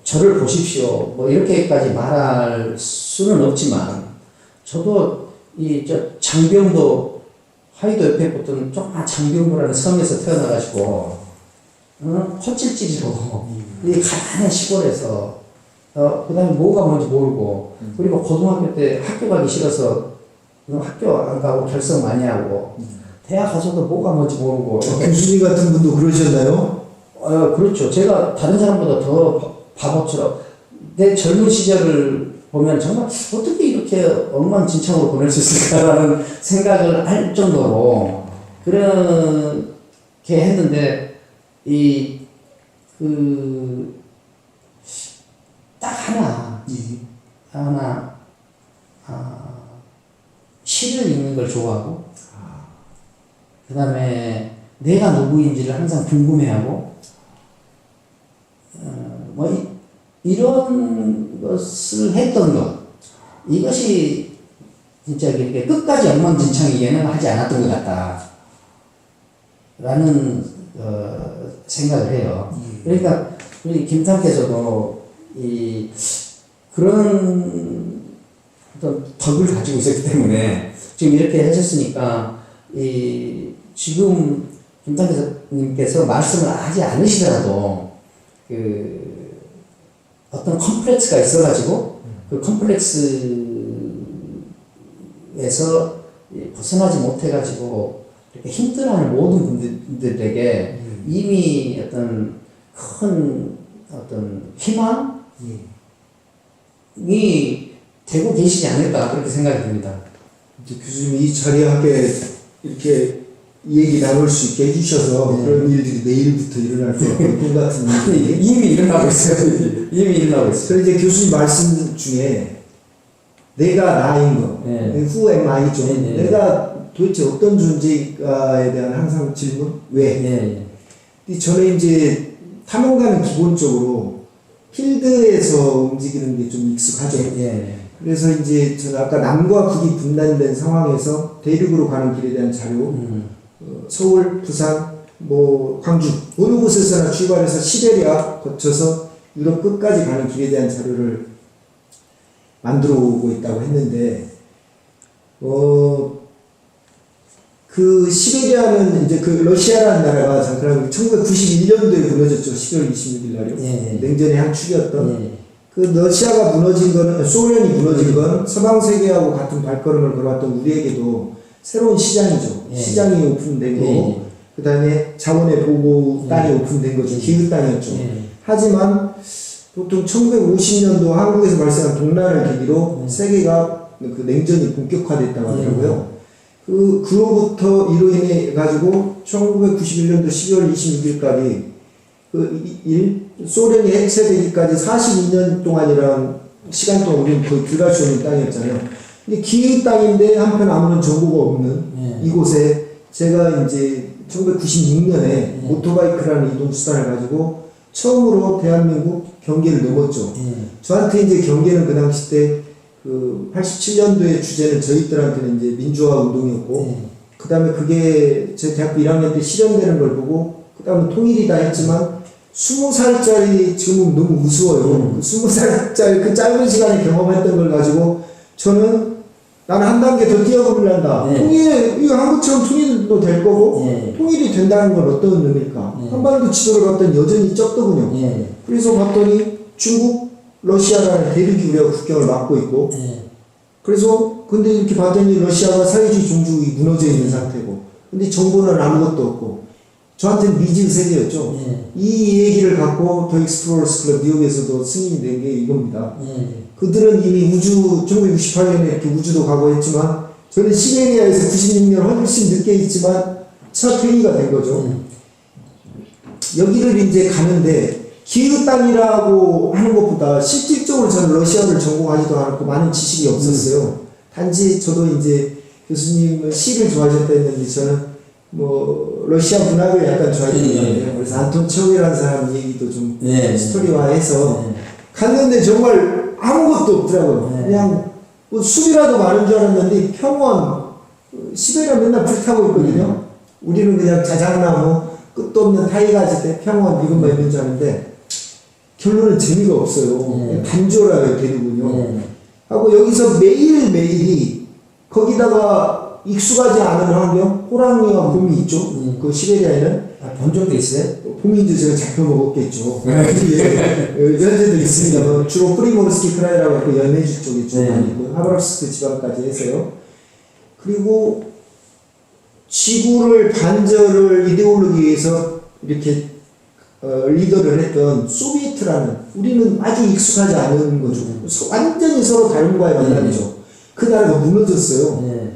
저를 보십시오 이렇게까지 말할 수는 없지만 저도 장병도 하이도 옆에 붙은 조그만 장병도라는 섬에서 태어나가지고 헛질질이로 이 가난한 시골에서 그 다음에 뭐가 뭔지 모르고 그리고 고등학교 때 학교 가기 싫어서 학교 안 가고 결석 많이 하고 대학 가서도 뭐가 뭔지 모르고 교수님 같은 분도 그러셨나요? 그렇죠. 제가 다른 사람보다 더 바보처럼 내 젊은 시절을 보면 정말 어떻게 이렇게 엉망진창으로 보낼 수 있을까라는 생각을 할 정도로 그렇게 했는데 딱 하나 시를 읽는 걸 좋아하고 그 다음에 내가 누구인지를 항상 궁금해하고 이런 것을 했던 것 이것이 진짜 이렇게 끝까지 엉망진창이게는 하지 않았던 것 같다 라는 생각을 해요. 그러니까 우리 김상께서도 그런 어떤 덕을 가지고 있었기 때문에 지금 이렇게 하셨으니까 지금 김상께서 말씀을 하지 않으시더라도 어떤 컴플렉스가 있어가지고 그 컴플렉스에서 벗어나지 못해가지고 이렇게 힘들어하는 모든 분들에게 이미 어떤 큰 희망이 되고 계시지 않을까 그렇게 생각이 듭니다. 교수님이 이 자리하게 이렇게 얘기 나눌 수 있게 해주셔서 그런 일들이 내일부터 일어날 것 같고 꿈 같은 일들이 이미 일어나고 있어요. 이미 일어나고 있어요. 그래서 이제 교수님 말씀 중에 내가 나인 거, who am I죠. 내가 도대체 어떤 존재인가에 대한 항상 질문, 왜? 저는 이제 탐험가는 기본적으로 필드에서 움직이는 게 좀 익숙하죠. 그래서 이제 저는 아까 남과 북이 분단된 상황에서 대륙으로 가는 길에 대한 자료, 서울, 부산, 광주 어느 곳에서나 출발해서 시베리아 거쳐서 유럽 끝까지 가는 길에 대한 자료를 만들어 오고 있다고 했는데 그 시베리아는 이제 그 러시아라는 나라가 잠깐 1991년도에 무너졌죠. 12월 26일 날이요. 냉전의 한 축이었던 그 러시아가 무너진 거는 소련이 무너진 건 서방 세계하고 같은 발걸음을 걸어왔던 우리에게도 새로운 시장이죠. 시장이 오픈된 거고 그 다음에 자원의 보고 땅이 오픈된 거죠. 기후 땅이었죠. 하지만 보통 1950년도 한국에서 발생한 동란을 계기로 세계가 그 냉전이 본격화됐다고 하더라고요. 그로부터 이로 인해 가지고 1991년도 12월 26일까지 소련이 해체되기까지 42년 동안이라는 시간 동안 우리는 거의 들어갈 수 없는 땅이었잖아요. 근데 기후 땅인데 한편 아무런 정보가 없는 이곳에 제가 이제 1996년에 오토바이크라는 이동수단을 가지고 처음으로 대한민국 경계를 넘었죠. 저한테 이제 경계는 그 당시 때 그 87년도의 주제는 저희들한테는 이제 민주화 운동이었고, 그 다음에 그게 제 대학교 1학년 때 실현되는 걸 보고, 그 다음에 통일이다 했지만, 20살짜리 지금은 너무 우스워요. 20살짜리 그 짧은 시간에 경험했던 걸 가지고, 저는 나는 한 단계 더 뛰어보려한다. 이거 한국처럼 통일도 될 거고, 통일이 된다는 건 어떤 의미일까? 한반도 지도를 봤더니 여전히 적더군요. 그래서 봤더니 중국, 러시아라는 대륙이 우리가 국경을 막고 있고, 그래서 근데 이렇게 봤더니 러시아가 사회주의 종주국이 무너져 있는 상태고, 근데 정보는 아무것도 없고 저한테는 미지의 세계였죠. 이 얘기를 갖고 더 익스플로러스 클럽 뉴욕에서도 승인이 된 게 이겁니다. 그들은 이미 우주 1968년에 이렇게 우주도 가고 했지만 저는 시베리아에서 96년 훨씬 늦게 있지만 첫 회의가 된 거죠. 여기를 이제 가는데 기후 땅이라고 하는 것보다 실질적으로 저는 러시아를 전공하지도 않았고 많은 지식이 없었어요. 단지 저도 이제 교수님은 시를 좋아하셨다 했는데 저는 뭐 러시아 문학을 약간 좋아했던 것 같아요. 그래서 안톤 체호이라는 사람 얘기도 좀 스토리화해서 갔는데 정말 아무것도 없더라고요. 그냥 뭐 숲이라도 많은 줄 알았는데 평원, 시베리아 맨날 불타고 있거든요. 우리는 그냥 자작나무, 끝도 없는 타이가지대, 평원 이것만 있는 줄 아는데 결론은 재미가 없어요. 단조라요 대륙은요. 하고 여기서 매일매일이 거기다가 익숙하지 않은 환경, 호랑이와 곰이 있죠. 그 시베리아에는. 본 적도 있어요? 봄인지 제가 잡혀 먹었겠죠. 현재도 있습니다. 주로 프리모르스키 크라이라고 그 연해주 쪽에 좀 많이 있고요. 하바rov스크 지방까지 해서요. 그리고 지구를 반절을 이데올로기에서 이렇게 리더를 했던 소비에트라는 우리는 아주 익숙하지 않은 거죠. 완전히 서로 다른 과의 만남이죠. 그 나라가 무너졌어요.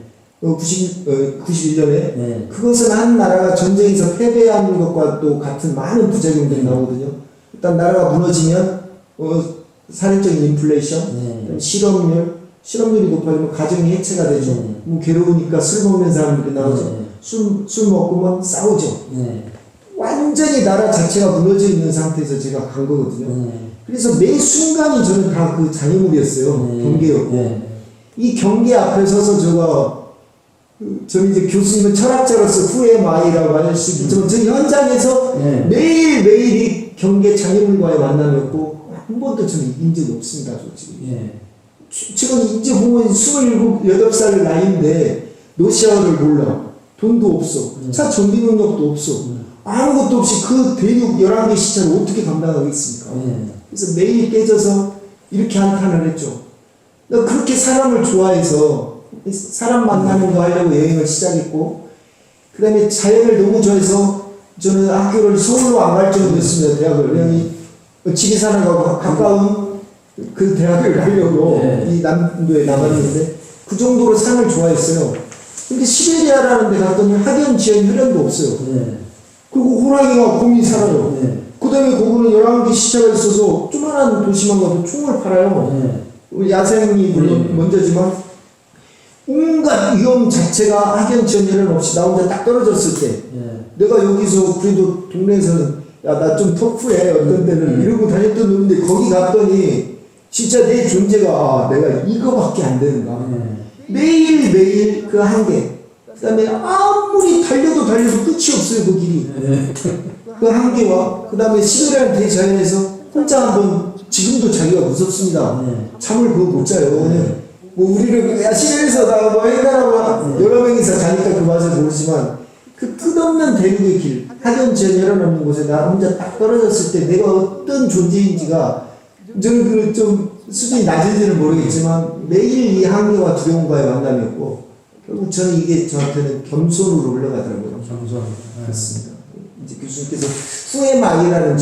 91년에 그것은 한 나라가 전쟁에서 패배하는 것과 또 같은 많은 부작용들이 나오거든요. 일단 나라가 무너지면 살인적인 인플레이션, 실업률이 높아지면 가정이 해체가 되죠. 괴로우니까 술 먹는 사람들이 나오죠. 술 먹으면 싸우죠. 완전히 나라 자체가 무너져 있는 상태에서 제가 간 거거든요. 그래서 매 순간이 저는 다 그 장애물이었어요. 경계였고. 이 경계 앞에 서서 저는 이제 교수님은 철학자로서 후의 마이라고 할 수 있지만 저 현장에서 매일매일이 경계 장애물과의 만남이었고 한 번도 저는 이긴 적이 없습니다. 솔직히. 지금 이제 보면 27, 8살 나이인데 러시아어를 몰라. 돈도 없어. 차 전기 능력도 없어. 아무것도 없이 그 대륙 11개 시차를 어떻게 감당하겠습니까? 그래서 매일 깨져서 이렇게 한탄을 했죠. 나 그렇게 사람을 좋아해서 사람 만나는 거 하려고 여행을 시작했고, 그 다음에 자연을 너무 좋아해서 저는 학교를 서울로 안 갈 정도였습니다. 대학을. 그냥 지리산을 가고 가까운 그 대학을 가려고 이 남도에 남았는데 그 정도로 산을 좋아했어요. 근데 시베리아라는 데 갔더니 학연, 지연, 혈연도 없어요. 그리고 호랑이와 곰이 살아요. 그 다음에 거기는 11개 시차가 있어서 조그만한 도시만 가도 총을 팔아요. 야생이 물론 먼저지만 온갖 위험 자체가 학연, 지연, 혈연 없이 나 혼자 딱 떨어졌을 때 내가 여기서 그래도 동네에서는 야, 나 좀 터프해 어떤 때는 이러고 다녔던 놈인데 거기 갔더니 진짜 내 존재가 내가 이거밖에 안 되는가. 매일매일 그 한계. 그 다음에 아무리 달려도 끝이 없어요, 그 길이. 그 한계와, 그 다음에 시베리안 대자연에서 혼자 한번, 지금도 자기가 무섭습니다. 잠을 그거 못 자요. 뭐 우리를, 야, 시베리아에서 나 뭐 해가라고 여러 명이서 자니까 그 맛을 모르지만, 그 끝없는 대륙의 길, 학연, 지연, 혈연 없는 곳에 나 혼자 딱 떨어졌을 때 내가 어떤 존재인지가, 저는 좀 수준이 낮은지는 모르겠지만, 매일 이 한계와 두려움과의 만남이었고, 결국 저는 이게 저한테는 겸손으로 올라가더라고요. 겸손. 그렇습니다. 이제 교수님께서 후의 마이라는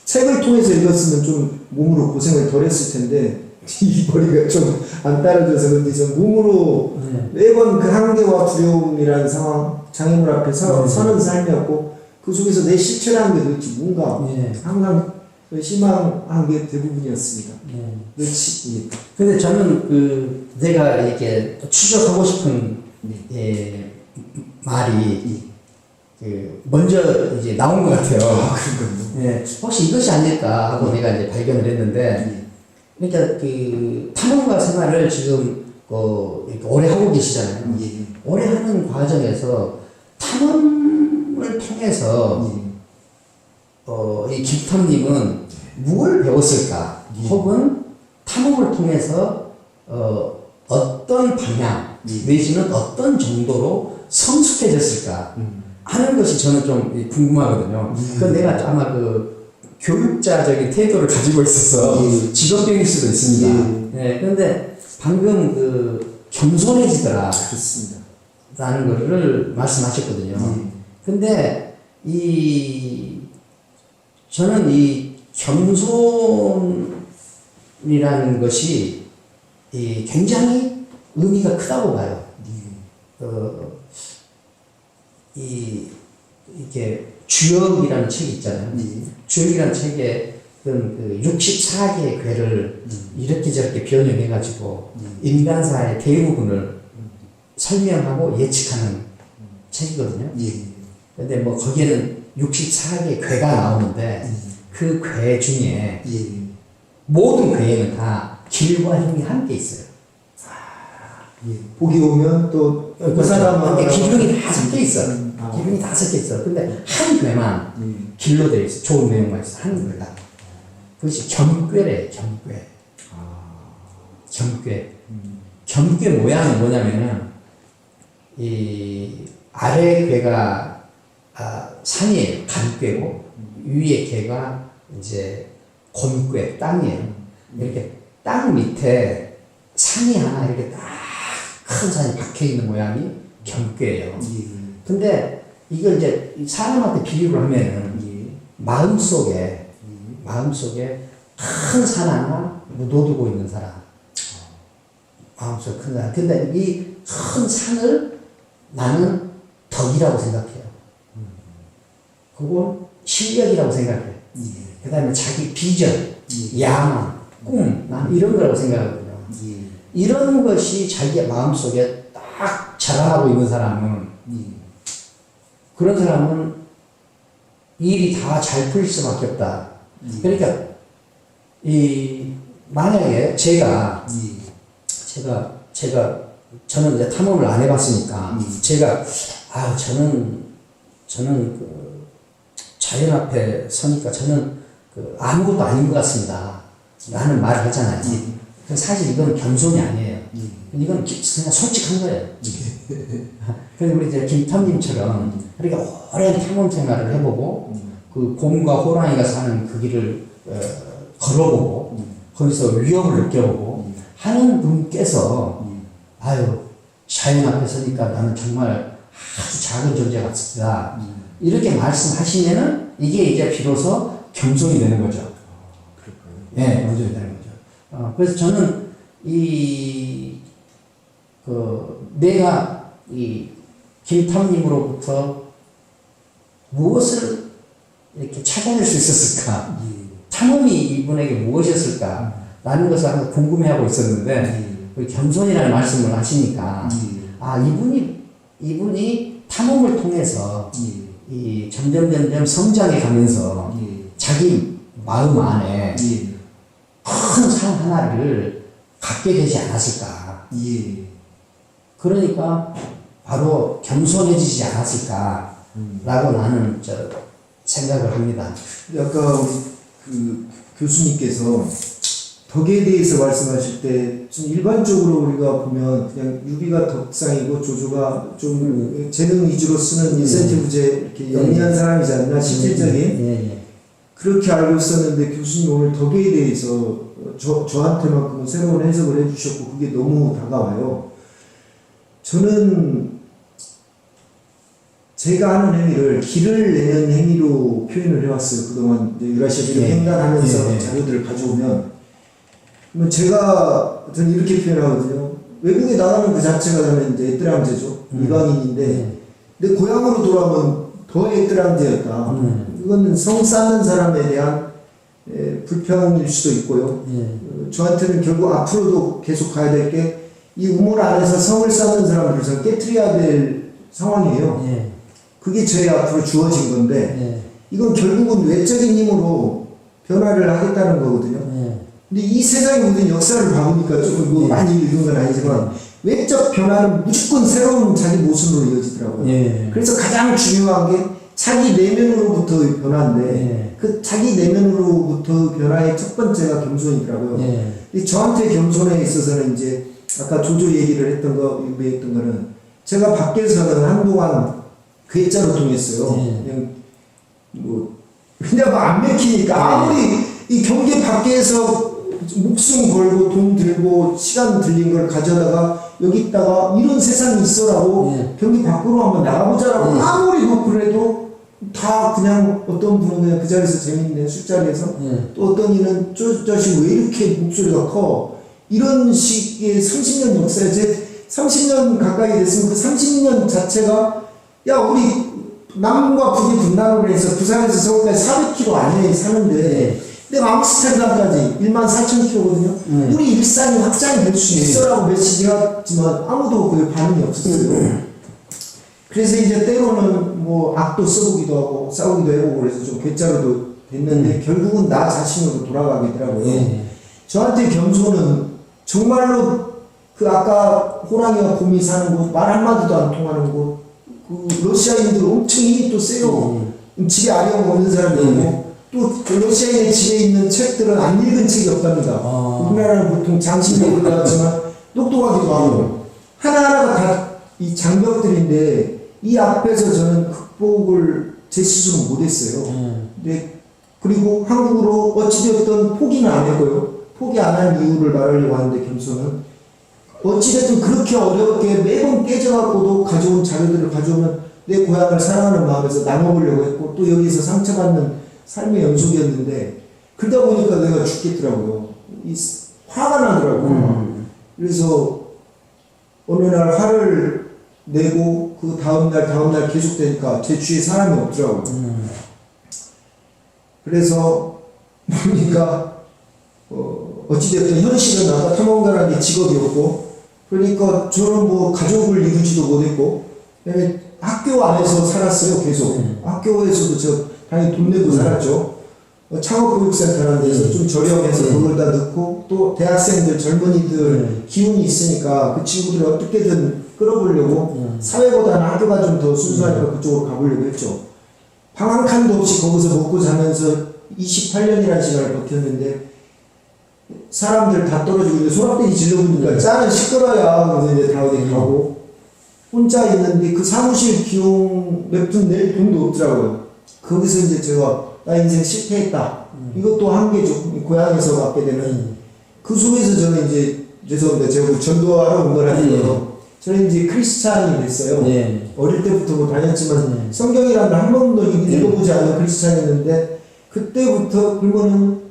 책을 통해서 읽었으면 좀 몸으로 고생을 덜 했을 텐데, 이 머리가 좀 안 따라줘서 그런지 저 몸으로 매번 그 한계와 두려움이라는 상황, 장애물 앞에 서는 삶이었고, 그 속에서 내 실체라는 게 도대체 뭔가 항상 희망한 게 대부분이었습니다. 그렇지. 근데 저는 내가 이렇게 추적하고 싶은 말이 먼저 이제 나온 것 같아요. 그런가요? 혹시 이것이 아닐까 하고 내가 이제 발견을 했는데, 그러니까 탐험가 생활을 지금 이렇게 오래 하고 계시잖아요. 오래 하는 과정에서 탐험을 통해서 이 김탐님은 뭘 배웠을까? 혹은 탐험을 통해서 어떤 방향 내지는 어떤 정도로 성숙해졌을까 하는 것이 저는 좀 궁금하거든요. 그건 내가 아마 교육자적인 태도를 가지고 있어서 직업병일 수도 있습니다. 그런데 방금 겸손해지더라. 그렇습니다. 라는 거를 말씀하셨거든요. 근데 저는 이 겸손이라는 것이 굉장히 의미가 크다고 봐요. 이게 주역이라는 책이 있잖아요. 주역이라는 책에 그 64개의 괴를 이렇게 저렇게 변형해가지고 인간사의 대부분을 설명하고 예측하는 책이거든요. 근데 뭐 거기에는 64개의 괴가 나오는데 그 괴 중에 모든 괴에는 다 길과 힘이 함께 있어요. 복이 오면 또 그 사람은 기둥이 다 섞여 있어. 기둥이 다 섞여 있어. 근데 한 괴만 길로 되어 있어. 좋은 내용만 있어. 한 괴가. 그것이 겸괴래. 겸괴. 겸괴. 겸괴 모양은 뭐냐면은 이 아래 괴가 산이에요. 간괴고 위에 괴가 이제 곤괴, 땅이에요. 이렇게 땅 밑에 산이 하나 이렇게 딱 큰 산이 박혀 있는 모양이 겸괴예요. 근데 이걸 이제 사람한테 비유를 하면은 마음속에 큰 산 하나 묻어두고 있는 사람. 마음속에 큰 산. 근데 이 큰 산을 나는 덕이라고 생각해요. 그건 실력이라고 생각해요. 그 다음에 자기 비전, 야망, 꿈, 난 이런 거라고 생각하거든요. 이런 것이 자기 마음속에 딱 자라나고 있는 사람은, 그런 사람은 일이 다 잘 풀릴 수밖에 없다. 그러니까, 만약에 저는 이제 탐험을 안 해봤으니까, 저는 자연 앞에 서니까 저는 아무것도 아닌 것 같습니다. 라는 말을 하잖아요. 사실 이건 겸손이 아니에요. 이건 그냥 솔직한 거예요. 그래서 우리 이제 김탐님처럼 이렇게 오랜 탐험 생활을 해보고 그 곰과 호랑이가 사는 그 길을 걸어보고 거기서 위협을 느껴보고 하는 분께서 자연 앞에 서니까 나는 정말 아주 작은 존재 같습니다. 이렇게 말씀하시면은 이게 이제 비로소 겸손이 되는 거죠. 네, 겸손이 되는 거죠. 그래서 저는 내가 김탐님으로부터 무엇을 이렇게 찾아낼 수 있었을까? 탐험이 이분에게 무엇이었을까? 라는 것을 항상 궁금해하고 있었는데, 겸손이라는 말씀을 하시니까, 이분이 탐험을 통해서 점점 성장해 가면서 자기 마음 안에 큰 산 하나를 갖게 되지 않았을까. 그러니까 바로 겸손해지지 않았을까라고 나는 생각을 합니다. 아까 우리 그 교수님께서 덕에 대해서 말씀하실 때 좀 일반적으로 우리가 보면 그냥 유비가 덕상이고 조조가 좀 재능 위주로 쓰는 인센티브제 이렇게 영리한 사람이지 않나 실질적인 그렇게 알고 있었는데 교수님 오늘 덕에 대해서 저한테만큼은 새로운 해석을 해주셨고 그게 너무 다가와요. 저는 제가 하는 행위를 길을 내는 행위로 표현을 해왔어요. 그동안 유라시아를 횡단하면서 자료들을 가져오면 그러면 저는 이렇게 표현하거든요. 외국에 나가는 그 자체가 저는 이제 에뜨랑제죠. 이방인인데 내 고향으로 돌아오면 더 에뜨랑제였다. 이거는 성 쌓는 사람에 대한 불평일 수도 있고요. 저한테는 결국 앞으로도 계속 가야 될 게 이 우물 안에서 성을 쌓는 사람들을 저 깨트려야 될 상황이에요. 그게 저희 앞으로 주어진 건데 이건 결국은 외적인 힘으로 변화를 하겠다는 거거든요. 근데 이 세상의 모든 역사를 봐보니까 조금 뭐 많이 읽은 건 아니지만 외적 변화는 무조건 새로운 자기 모습으로 이어지더라고요. 그래서 가장 중요한 게 자기 내면으로부터 변화인데 그 자기 내면으로부터 변화의 첫 번째가 겸손이더라고요. 저한테 겸손에 있어서는 이제 아까 조조 얘기를 했던 거, 유배했던 거는 제가 밖에서는 한동안 괴짜로 통했어요. 그냥 왜냐면 안 맥히니까 아무리 이 경계 밖에서 목숨 걸고 돈 들고 시간 들린 걸 가져다가 여기 있다가 이런 세상이 있어라고 경기 밖으로 한번 나가보자라고 아무리 높으래도 다 그냥 어떤 분은 그냥 그 자리에서 재밌네 술자리에서 또 어떤 이는 저 자식 왜 이렇게 목소리가 커 이런 식의 30년 역사에 제 30년 가까이 됐으면 그 30년 자체가 야 우리 남과 북이 분단을 해서 부산에서 서울까지 400km 안에 사는데 내가 암스테르담까지 14,000km거든요. 우리 일상이 확장이 될 수 있어라고 메시지가 했지만 아무도 그 반응이 없었어요. 그래서 이제 때로는 뭐 악도 써보기도 하고 싸우기도 해보고 그래서 좀 괴짜로도 됐는데 결국은 나 자신으로 돌아가게 되더라고요. 저한테 겸손은 정말로 그 아까 호랑이와 곰이 사는 곳 말 한마디도 안 통하는 곳 그 러시아인들 엄청 힘이 또 세요. 집에 아령 없는 사람이고 또 그 러시아인의 집에 있는 책들은 안 읽은 책이 없답니다. 우리나라는 보통 장신력을 나왔지만 똑똑하기도 하고 하나하나가 다 이 장벽들인데 이 앞에서 저는 극복을 제 스스로 못했어요. 근데 그리고 한국으로 어찌되었든 포기는 안 했고요. 포기 안 한 이유를 말하려고 하는데 겸손은 어찌됐든 그렇게 어렵게 매번 깨져갖고도 가져온 자료들을 가져오면 내 고향을 사랑하는 마음에서 나눠보려고 했고 또 여기서 상처받는 삶의 연속이었는데 그러다 보니까 내가 죽겠더라고요. 화가 나더라고요. 그래서 어느 날 화를 내고 그 다음날 계속되니까 제 주위에 사람이 없더라고요. 그래서 보니까 어찌됐든 현실은 아까 탐험가라는 게 직업이었고 그러니까 저는 뭐 가족을 이루지도 못했고 그다음에 학교 안에서 살았어요. 계속 학교에서도 저 당연히 돈 내고 살았죠. 창업교육센터라는 데서 좀 저렴해서 돈을 다 넣고 또 대학생들 젊은이들 기운이 있으니까 그 친구들을 어떻게든 끌어보려고 사회보다는 학교가 좀 더 순수하니까 그쪽으로 가보려고 했죠. 방 한 칸도 없이 거기서 먹고 자면서 28년이라는 시간을 버텼는데 사람들 다 떨어지고 소락대기 질러보니까 짜는 시끄러야 그래서 이제 다 어디 가고 혼자 있는데 그 사무실 비용 몇 푼 낼 돈도 없더라고요. 거기서 이제 제가 나 인생 실패했다. 이것도 한계죠. 고향에서 받게 되는 그 속에서 저는 이제 죄송합니다. 제가 전도하러 온 거라서 저는 이제 크리스찬이 됐어요. 어릴 때부터 뭐 다녔지만 성경이라는 한 번도 읽어보지 않은 크리스찬이었는데 그때부터 그러면은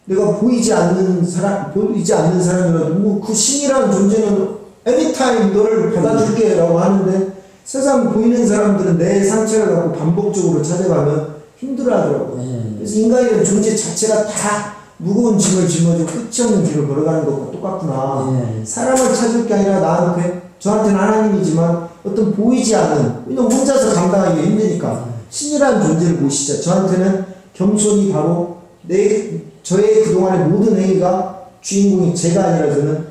내가 보이지 않는 사람이라도 뭐 그 신이라는 존재는 anytime 너를 받아줄게 라고 하는데 세상 보이는 사람들은 내 상처를 갖고 반복적으로 찾아가면 힘들어 하더라고요. 그래서 인간이라는 존재 자체가 다 무거운 짐을 짊어지고 끝이 없는 길을 걸어가는 것과 똑같구나. 사람을 찾을 게 아니라 저한테는 하나님이지만 어떤 보이지 않는, 왜냐면 혼자서 감당하기가 힘드니까 신이라는 존재를 모시자. 저한테는 겸손이 바로 저의 그동안의 모든 행위가 주인공이 제가 아니라 저는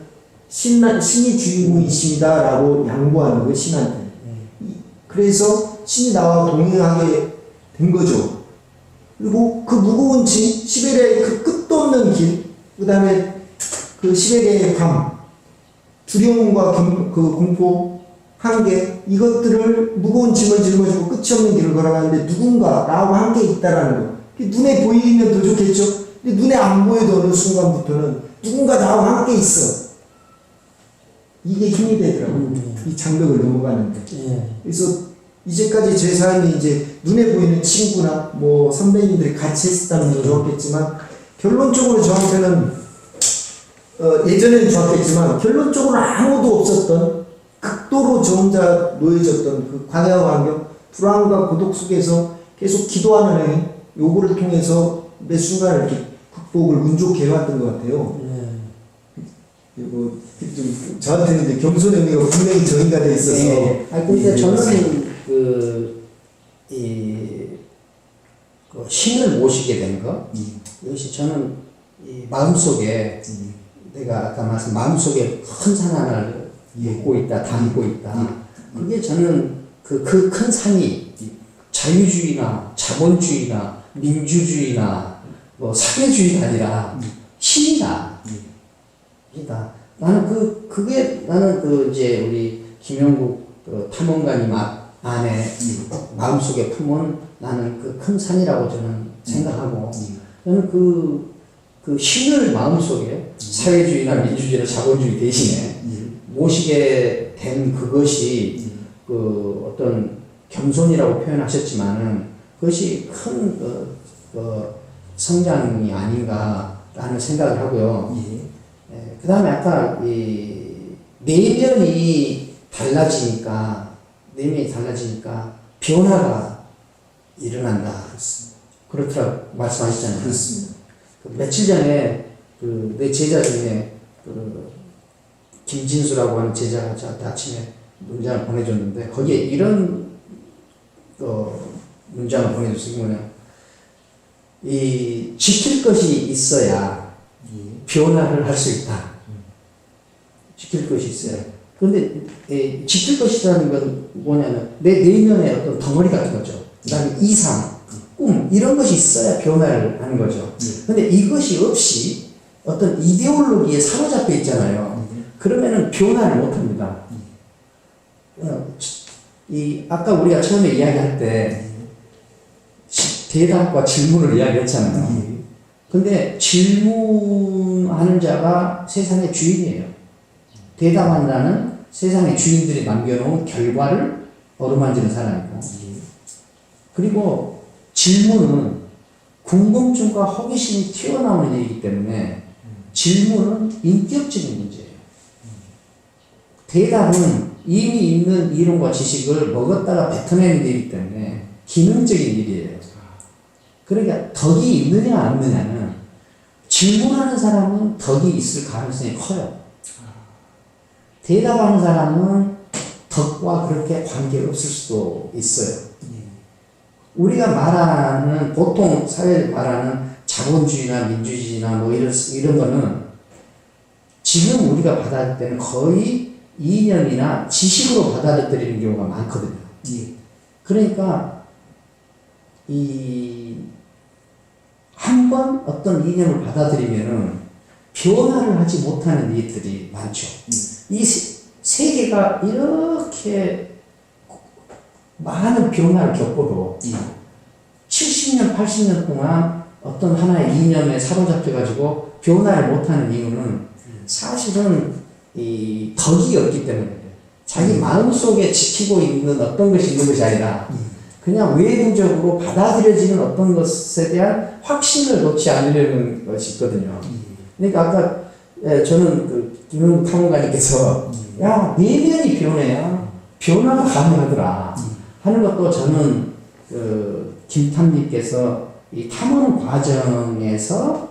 신이 주인공이십니다 라고 양보하는 거예요, 신한테. 그래서 신이 나와 동행하게 된 거죠. 그리고 그 무거운 짐, 시베리아의 그 끝도 없는 길, 그 다음에 그 시베리아의 밤, 두려움과 그 공포, 한계, 이것들을 무거운 짐을 짊어지고 끝이 없는 길을 걸어가는데 누군가 나하고 함께 있다라는 거. 눈에 보이면 더 좋겠죠? 근데 눈에 안 보여도 어느 순간부터는 누군가 나하고 함께 있어. 이게 힘이 되더라고요. 이 장벽을 넘어가는데. 그래서 이제까지 제 삶이 이제 눈에 보이는 친구나 뭐 선배님들이 같이 했다면 더 좋았겠지만 결론적으로 저한테는 예전에는 좋았겠지만 결론적으로 아무도 없었던 극도로 저 혼자 놓여졌던 그 광야 환경, 불안과 고독 속에서 계속 기도하는 행위, 요거를 통해서 매 순간 이렇게 극복을 운 좋게 해왔던 것 같아요. 그리고 저한테는 이제 겸손의 의미가 분명히 정의가 돼 있어서. 근데 저는 신을 모시게 된 거, 이것이 저는 마음속에 내가 아까 말씀 마음속에 큰 산 하나를 입고 있다, 담고 있다. 그게 저는 그 큰 산이 자유주의나 자본주의나 민주주의나 뭐 사회주의가 아니라 신이다. 나는 이제 우리 김영국 탐험가님 안에 마음속에 품은 나는 그 큰 산이라고 저는 생각하고 저는 그 그 신을 마음속에 사회주의나 민주주의나 자본주의 대신에 모시게 된 그것이 그 어떤 겸손이라고 표현하셨지만은 그것이 큰 성장이 아닌가라는 생각을 하고요. 그 다음에 아까 내면이 달라지니까 변화가 일어난다. 그렇더라고 말씀하셨잖아요. 그렇습니다. 며칠 전에 내 제자 중에 김진수라고 하는 제자가 저한테 아침에 문장을 보내줬는데 거기에 이런 문장을 보내줬어요. 이게 뭐냐, 이 지킬 것이 있어야 변화를 할 수 있다. 지킬 것이 있어야. 그런데 지킬 것이라는 건 뭐냐면 내 내면의 어떤 덩어리 같은 거죠. 그다음에 이상, 꿈 이런 것이 있어야 변화를 하는 거죠. 근데 이것이 없이 어떤 이데올로기에 사로잡혀 있잖아요. 그러면은 변화를 못 합니다. 아까 우리가 처음에 이야기할 때 대답과 질문을 이야기했잖아요. 근데 질문하는 자가 세상의 주인이에요. 대답하는 자는 세상의 주인들이 남겨놓은 결과를 어루만지는 사람이고, 그리고 질문은 궁금증과 호기심이 튀어나오는 일이기 때문에 질문은 인격적인 문제예요. 대답은 이미 있는 이론과 지식을 먹었다가 뱉어내는 일이기 때문에 기능적인 일이에요. 그러니까 덕이 있느냐 안 있느냐는 질문하는 사람은 덕이 있을 가능성이 커요. 대답하는 사람은 덕과 그렇게 관계없을 수도 있어요. 우리가 말하는 보통 사회를 말하는 자본주의나 민주주의나 뭐 이런 거는 지금 우리가 받아들일 때는 거의 이념이나 지식으로 받아들이는 경우가 많거든요. 그러니까 한 번 어떤 이념을 받아들이면은 변화를 하지 못하는 일들이 많죠. 이 세계가 이렇게 많은 변화를 겪어도 70년, 80년 동안 어떤 하나의 이념에 사로잡혀가지고 변화를 못하는 이유는 사실은 이 덕이 없기 때문에 자기 마음속에 지키고 있는 어떤 것이 있는 것이 아니라 그냥 외부적으로 받아들여지는 어떤 것에 대한 확신을 놓지 않으려는 것이 있거든요. 그러니까 아까 저는 김영국 탐험가님께서 야, 내면이 변해야 변화가 가능하더라 하는 것도 저는 김탐님께서 이 탐험 과정에서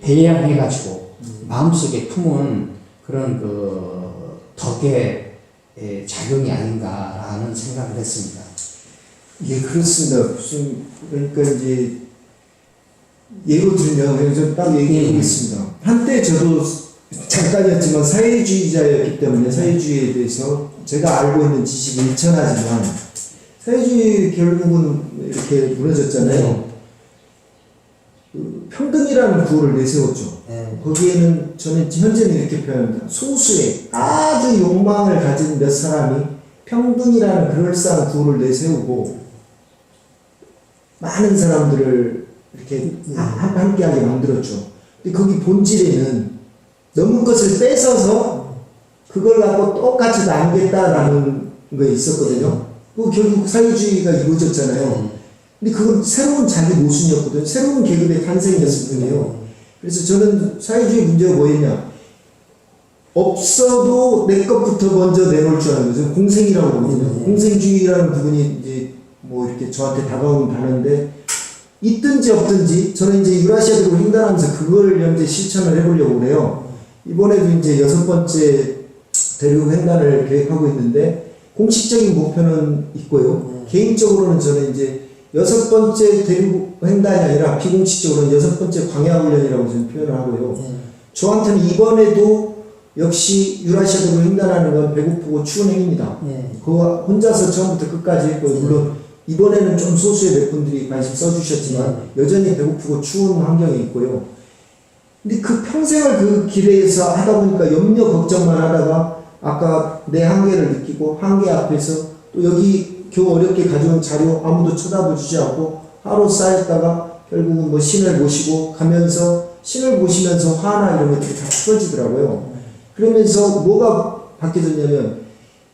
배양해가지고 마음속에 품은 그런 덕의 작용이 아닌가라는 생각을 했습니다. 예, 그렇습니다. 그러니까 이제 예로 들면 좀 딱 얘기하겠습니다. 한때 저도 잠깐이었지만 사회주의자였기 때문에 사회주의에 대해서 제가 알고 있는 지식이 일천하지만 사회주의 결국은 이렇게 무너졌잖아요. 평등이라는 구호를 내세웠죠. 거기에는 저는 현재는 이렇게 표현합니다. 소수의 아주 욕망을 가진 몇 사람이 평등이라는 그럴싸한 구호를 내세우고 많은 사람들을 이렇게 함께하게 만들었죠. 근데 거기 본질에는 넘은 것을 뺏어서 그걸 갖고 똑같이 남겠다라는 게 있었거든요. 그 결국 사회주의가 이루어졌잖아요. 근데 그건 새로운 자기 모순이었거든요. 새로운 계급의 탄생이었을 뿐이에요. 그래서 저는 사회주의 문제가 뭐였냐. 없어도 내 것부터 먼저 내놓을 줄 아는 거죠. 공생이라고 하거든요. 공생주의라는 부분이 이제 뭐 이렇게 저한테 다가오는 단어인데, 있든지 없든지 저는 이제 유라시아대로 횡단하면서 그걸 현재 실천을 해보려고 그래요. 이번에도 이제 6번째 대륙 횡단을 계획하고 있는데, 공식적인 목표는 있고요. 개인적으로는 저는 이제 6번째 대륙 횡단이 아니라 비공식적으로는 6번째 광야훈련이라고 저는 표현을 하고요. 저한테는 이번에도 역시 유라시아대로 횡단하는 건 배고프고 추운 행위입니다. 그거 혼자서 처음부터 끝까지 했고, 물론 이번에는 좀 소수의 몇 분들이 관심 써주셨지만 여전히 배고프고 추운 환경이 있고요. 근데 그 평생을 그 길에서 하다 보니까 염려 걱정만 하다가 아까 내 한계를 느끼고 한계 앞에서 또 여기 겨우 어렵게 가져온 자료 아무도 쳐다보지 않고 하루 쌓였다가 결국은 뭐 신을 모시고 가면서 신을 모시면서 화나 이런 것들이 다 풀어지더라고요. 그러면서 뭐가 바뀌어졌냐면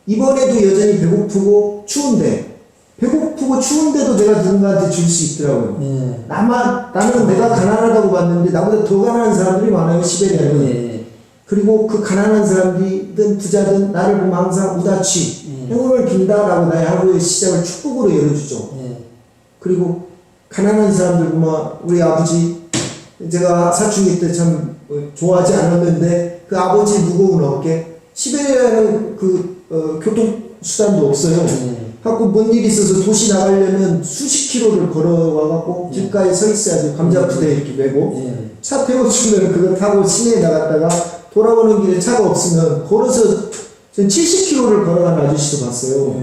이번에도 여전히 배고프고 추운데 배고프고 추운데도 내가 누군가한테 줄 수 있더라고요. 나는 내가 가난하다고 봤는데 나보다 더 가난한 사람들이 많아요. 시베리아는. 그리고 그 가난한 사람들이든 부자든 나를 보면 항상 우다치 행운을 빈다라고 나의 하루의 시작을 축복으로 열어주죠. 그리고 가난한 사람들 보면 우리 아버지 제가 사춘기 때 참 좋아하지 않았는데 그 아버지 무거운 어깨 시베리아는 교통수단도 없어요. 갖고 뭔 일이 있어서 도시 나가려면 수십 킬로를 걸어와갖고 길가에 서 있어야죠. 감자부대 이렇게 메고 차 태워주면 그거 타고 시내에 나갔다가 돌아오는 길에 차가 없으면 걸어서 70km를 걸어가는 아저씨도 봤어요.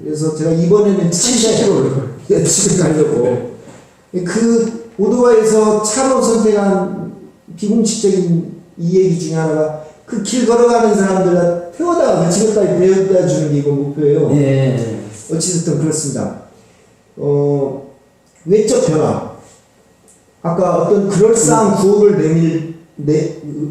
그래서 제가 이번에는 70km를 집에 가려고 그 오토바이에서 차로 선택한 비공식적인 이 얘기 중에 하나가 그 길 걸어가는 사람들 태워다가 집에까지 데려다 주는 게 이거 목표예요. 어찌됐든 그렇습니다. 외적 변화. 아까 어떤 그럴싸한 구호를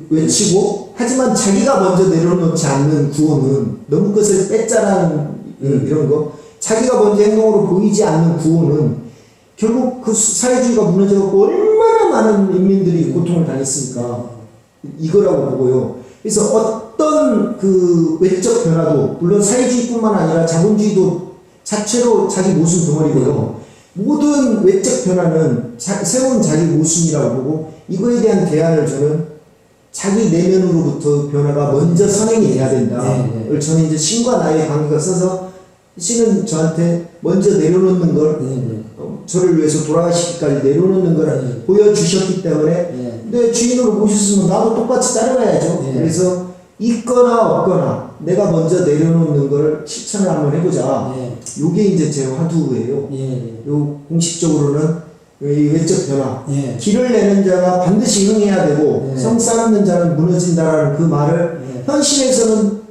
외치고 하지만 자기가 먼저 내려놓지 않는 구호는 너무 그것을 뺏자라는 이런 거 자기가 먼저 행동으로 보이지 않는 구호는 결국 그 사회주의가 무너져갖고 얼마나 많은 인민들이 고통을 당했습니까? 이거라고 보고요. 그래서 어떤 그 외적 변화도 물론 사회주의뿐만 아니라 자본주의도 자체로 자기 모순 덩어리고요. 모든 외적 변화는 새로운 자기 모순이라고 보고 이거에 대한 대안을 저는 자기 내면으로부터 변화가 먼저 선행이 돼야 된다. 저는 이제 신과 나의 관계가 써서 신은 저한테 먼저 내려놓는 걸 저를 위해서 돌아가시기까지 내려놓는 걸 보여주셨기 때문에 내 주인으로 모셨으면 나도 똑같이 따라가야죠. 그래서 있거나 없거나 내가 먼저 내려놓는 걸 실천을 한번 해보자. 요게 이제 제 화두예요. 요 공식적으로는 이 외적 변화. 길을 내는 자가 반드시 흥해야 되고 성 쌓는 자는 무너진다라는 그 말을 현실에서는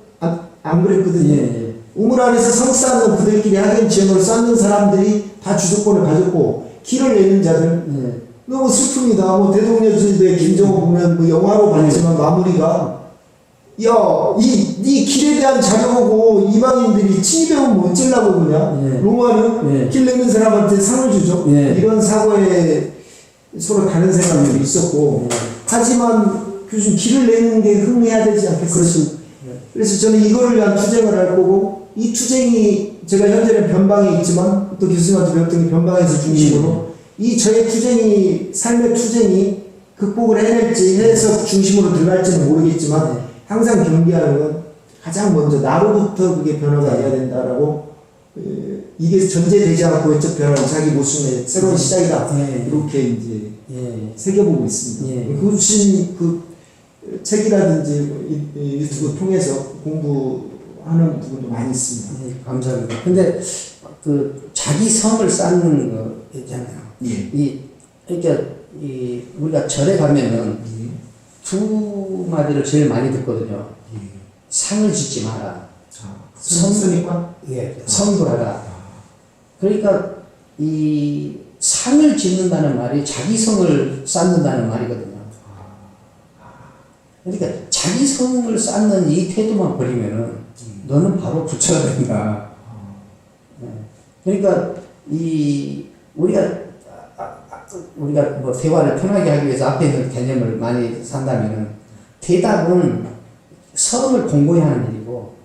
안 그랬거든요. 우물 안에서 성 쌓는 그들끼리 하긴 지형을 쌓는 사람들이 다 주도권을 가졌고 길을 내는 자들 너무 슬픕니다. 뭐 대동여주인데 김정은 보면 뭐 영화로 봤지만 마무리가 네 길에 대한 자료 보고 이방인들이 침입해오면 어쩌려고 그러냐. 로마는 길 내는 사람한테 상을 주죠. 이런 사고에 서로 다른 생각들이 있었고 하지만 교수님 길을 내는 게 흥해야 되지 않겠어요? 그래서 저는 이거를 위한 투쟁을 할 거고 이 투쟁이 제가 현재는 변방에 있지만 또 교수님한테 배웠던 게 변방에서 중심으로 이 저의 투쟁이 삶의 투쟁이 극복을 해낼지 해서 중심으로 들어갈지는 모르겠지만 항상 경계하는 건 가장 먼저 나로부터 그게 변화가 돼야 된다라고 이게 전제되지 않고 외적 변화는 자기 모습의 새로운 시작이다 이렇게 이제 새겨보고 있습니다. 그 책이라든지 유튜브 통해서 공부하는 부분도 많이 있습니다. 감사합니다. 근데 그 자기 성을 쌓는 거 있잖아요. 그러니까 우리가 절에 가면은 두 마디를 제일 많이 듣거든요. 상을 짓지 마라. 성수니까? 성불하라. 그러니까 이 상을 짓는다는 말이 자기 성을 쌓는다는 말이거든요. 그러니까 자기 성을 쌓는 이 태도만 버리면은 너는 바로 부처가 된다. 그러니까 우리가 뭐 대화를 편하게 하기 위해서 앞에 있는 개념을 많이 산다면은 대답은 성을 공고히 하는 일이고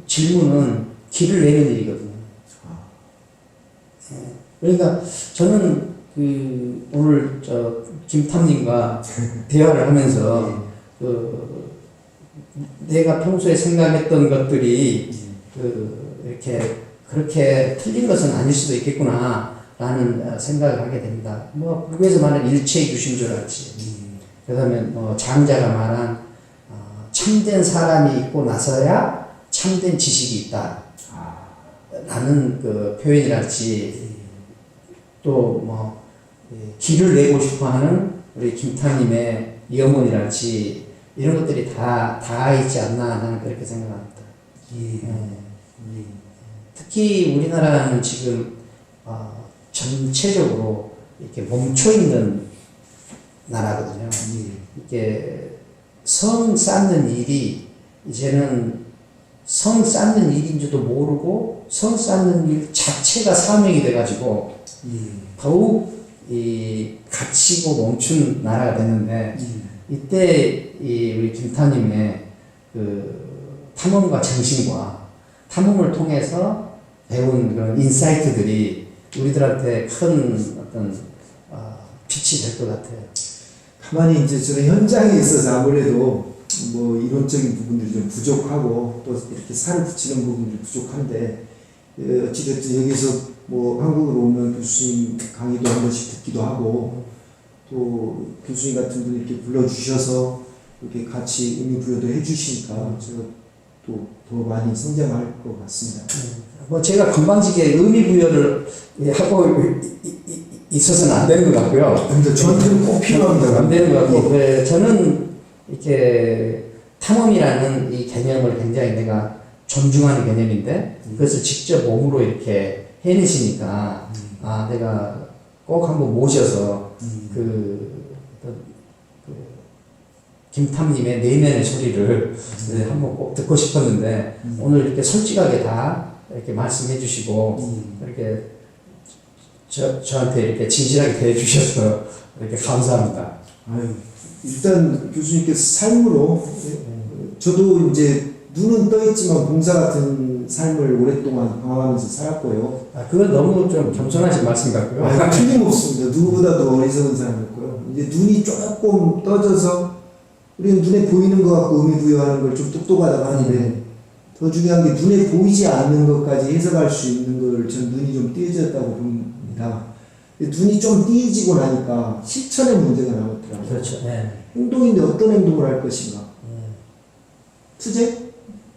질문은 길을 내는 일이거든요. 그러니까 저는 오늘 김탐님과 대화를 하면서 내가 평소에 생각했던 것들이 이렇게 그렇게 틀린 것은 아닐 수도 있겠구나 라는 생각을 하게 됩니다. 뭐 불교에서 말하는 일체 유심조랄지 그 다음에 장자가 말한 참된 사람이 있고 나서야 참된 지식이 있다 라는 그 표현이랄지 또 길을 내고 싶어하는 우리 김타님의 염원이랄지 이런 것들이 다 있지 않나 나는 그렇게 생각합니다. 특히 우리나라는 지금 전체적으로 이렇게 멈춰 있는 나라거든요. 이게 성 쌓는 일이 이제는 성 쌓는 일인 줄도 모르고 성 쌓는 일 자체가 사명이 돼가지고 더욱 갇히고 멈춘 나라가 됐는데 이때 우리 김타님의 그 탐험과 정신과 탐험을 통해서 배운 그런 인사이트들이 우리들한테 큰 어떤 빛이 될 것 같아요. 가만히 이제 저는 현장에 있어서 아무래도 뭐 이론적인 부분들이 좀 부족하고 또 이렇게 살을 붙이는 부분들이 부족한데 어찌됐든 여기서 뭐 한국으로 오면 교수님 강의도 한 번씩 듣기도 하고 또 교수님 같은 분이 이렇게 불러주셔서 이렇게 같이 의미부여도 해주시니까 제가 또 더 많이 성장할 것 같습니다. 뭐 제가 건방지게 의미부여를 하고 있어서는 안 되는 것 같고요. 근데 저한테는 꼭 필요합니다. 안 되는 것 같고 저는 이렇게 탐험이라는 이 개념을 굉장히 내가 존중하는 개념인데 그것을 직접 몸으로 이렇게 해내시니까 내가 꼭 한번 모셔서 김탐님의 내면의 소리를 한번 꼭 듣고 싶었는데 오늘 이렇게 솔직하게 다 이렇게 말씀해 주시고 이렇게 저한테 이렇게 진실하게 대해 주셔서 이렇게 감사합니다. 아유, 일단 교수님께서 삶으로 저도 이제 눈은 떠 있지만 봉사 같은 삶을 오랫동안 경험하면서 살았고요. 그건 너무 좀 겸손하신 말씀 같고요. 틀림없습니다. 누구보다도 어리석은 사람이었고요. 이제 눈이 조금 떠져서 우리는 눈에 보이는 것 같고 의미부여하는 걸 좀 똑똑하다고 하는데 더 중요한 게 눈에 보이지 않는 것까지 해석할 수 있는 걸 전 눈이 좀 띄어졌다고 봅니다. 눈이 좀 띄어지고 나니까 실천의 문제가 나오더라고요. 그렇죠. 네. 행동인데 어떤 행동을 할 것인가? 투쟁?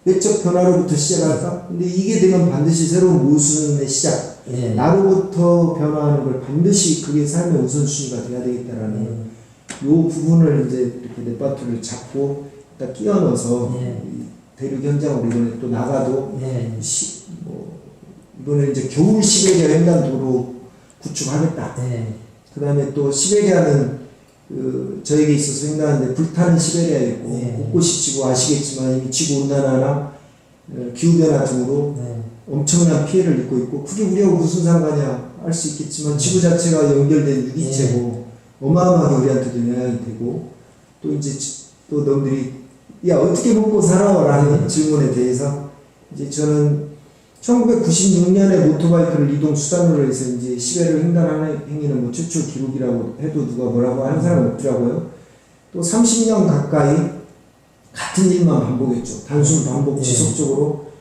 외적 변화로부터 시작할까? 근데 이게 되면 반드시 새로운 모순의 시작. 나로부터 변화하는 걸 반드시 그게 삶의 우선순위가 돼야 되겠다라는 요 부분을 이제 이렇게 넷바투를 잡고 딱 끼워 넣어서 대륙 현장으로 이번에 또 나가도 이번에 이제 겨울 시베리아 횡단도로 구축하겠다. 그 다음에 또 시베리아는 저에게 있어서 횡단하는데 불타는 시베리아였고 곳곳이 지구 아시겠지만 이미 지구 온난화나 기후변화 등으로 엄청난 피해를 입고 있고 그게 우리하고 무슨 상관이야 할 수 있겠지만 지구 자체가 연결된 유기체고 어마어마하게 우리한테도 영향이 되고 또 이제 또 너희들이 야 어떻게 먹고 살아라는 질문에 대해서 이제 저는 1996년에 모토바이크를 이동 수단으로 해서 이제 시베리아를 횡단하는 행위는 뭐 최초 기록이라고 해도 누가 뭐라고 하는 사람은 없더라고요. 또 30년 가까이 같은 일만 반복했죠. 단순 반복 지속적으로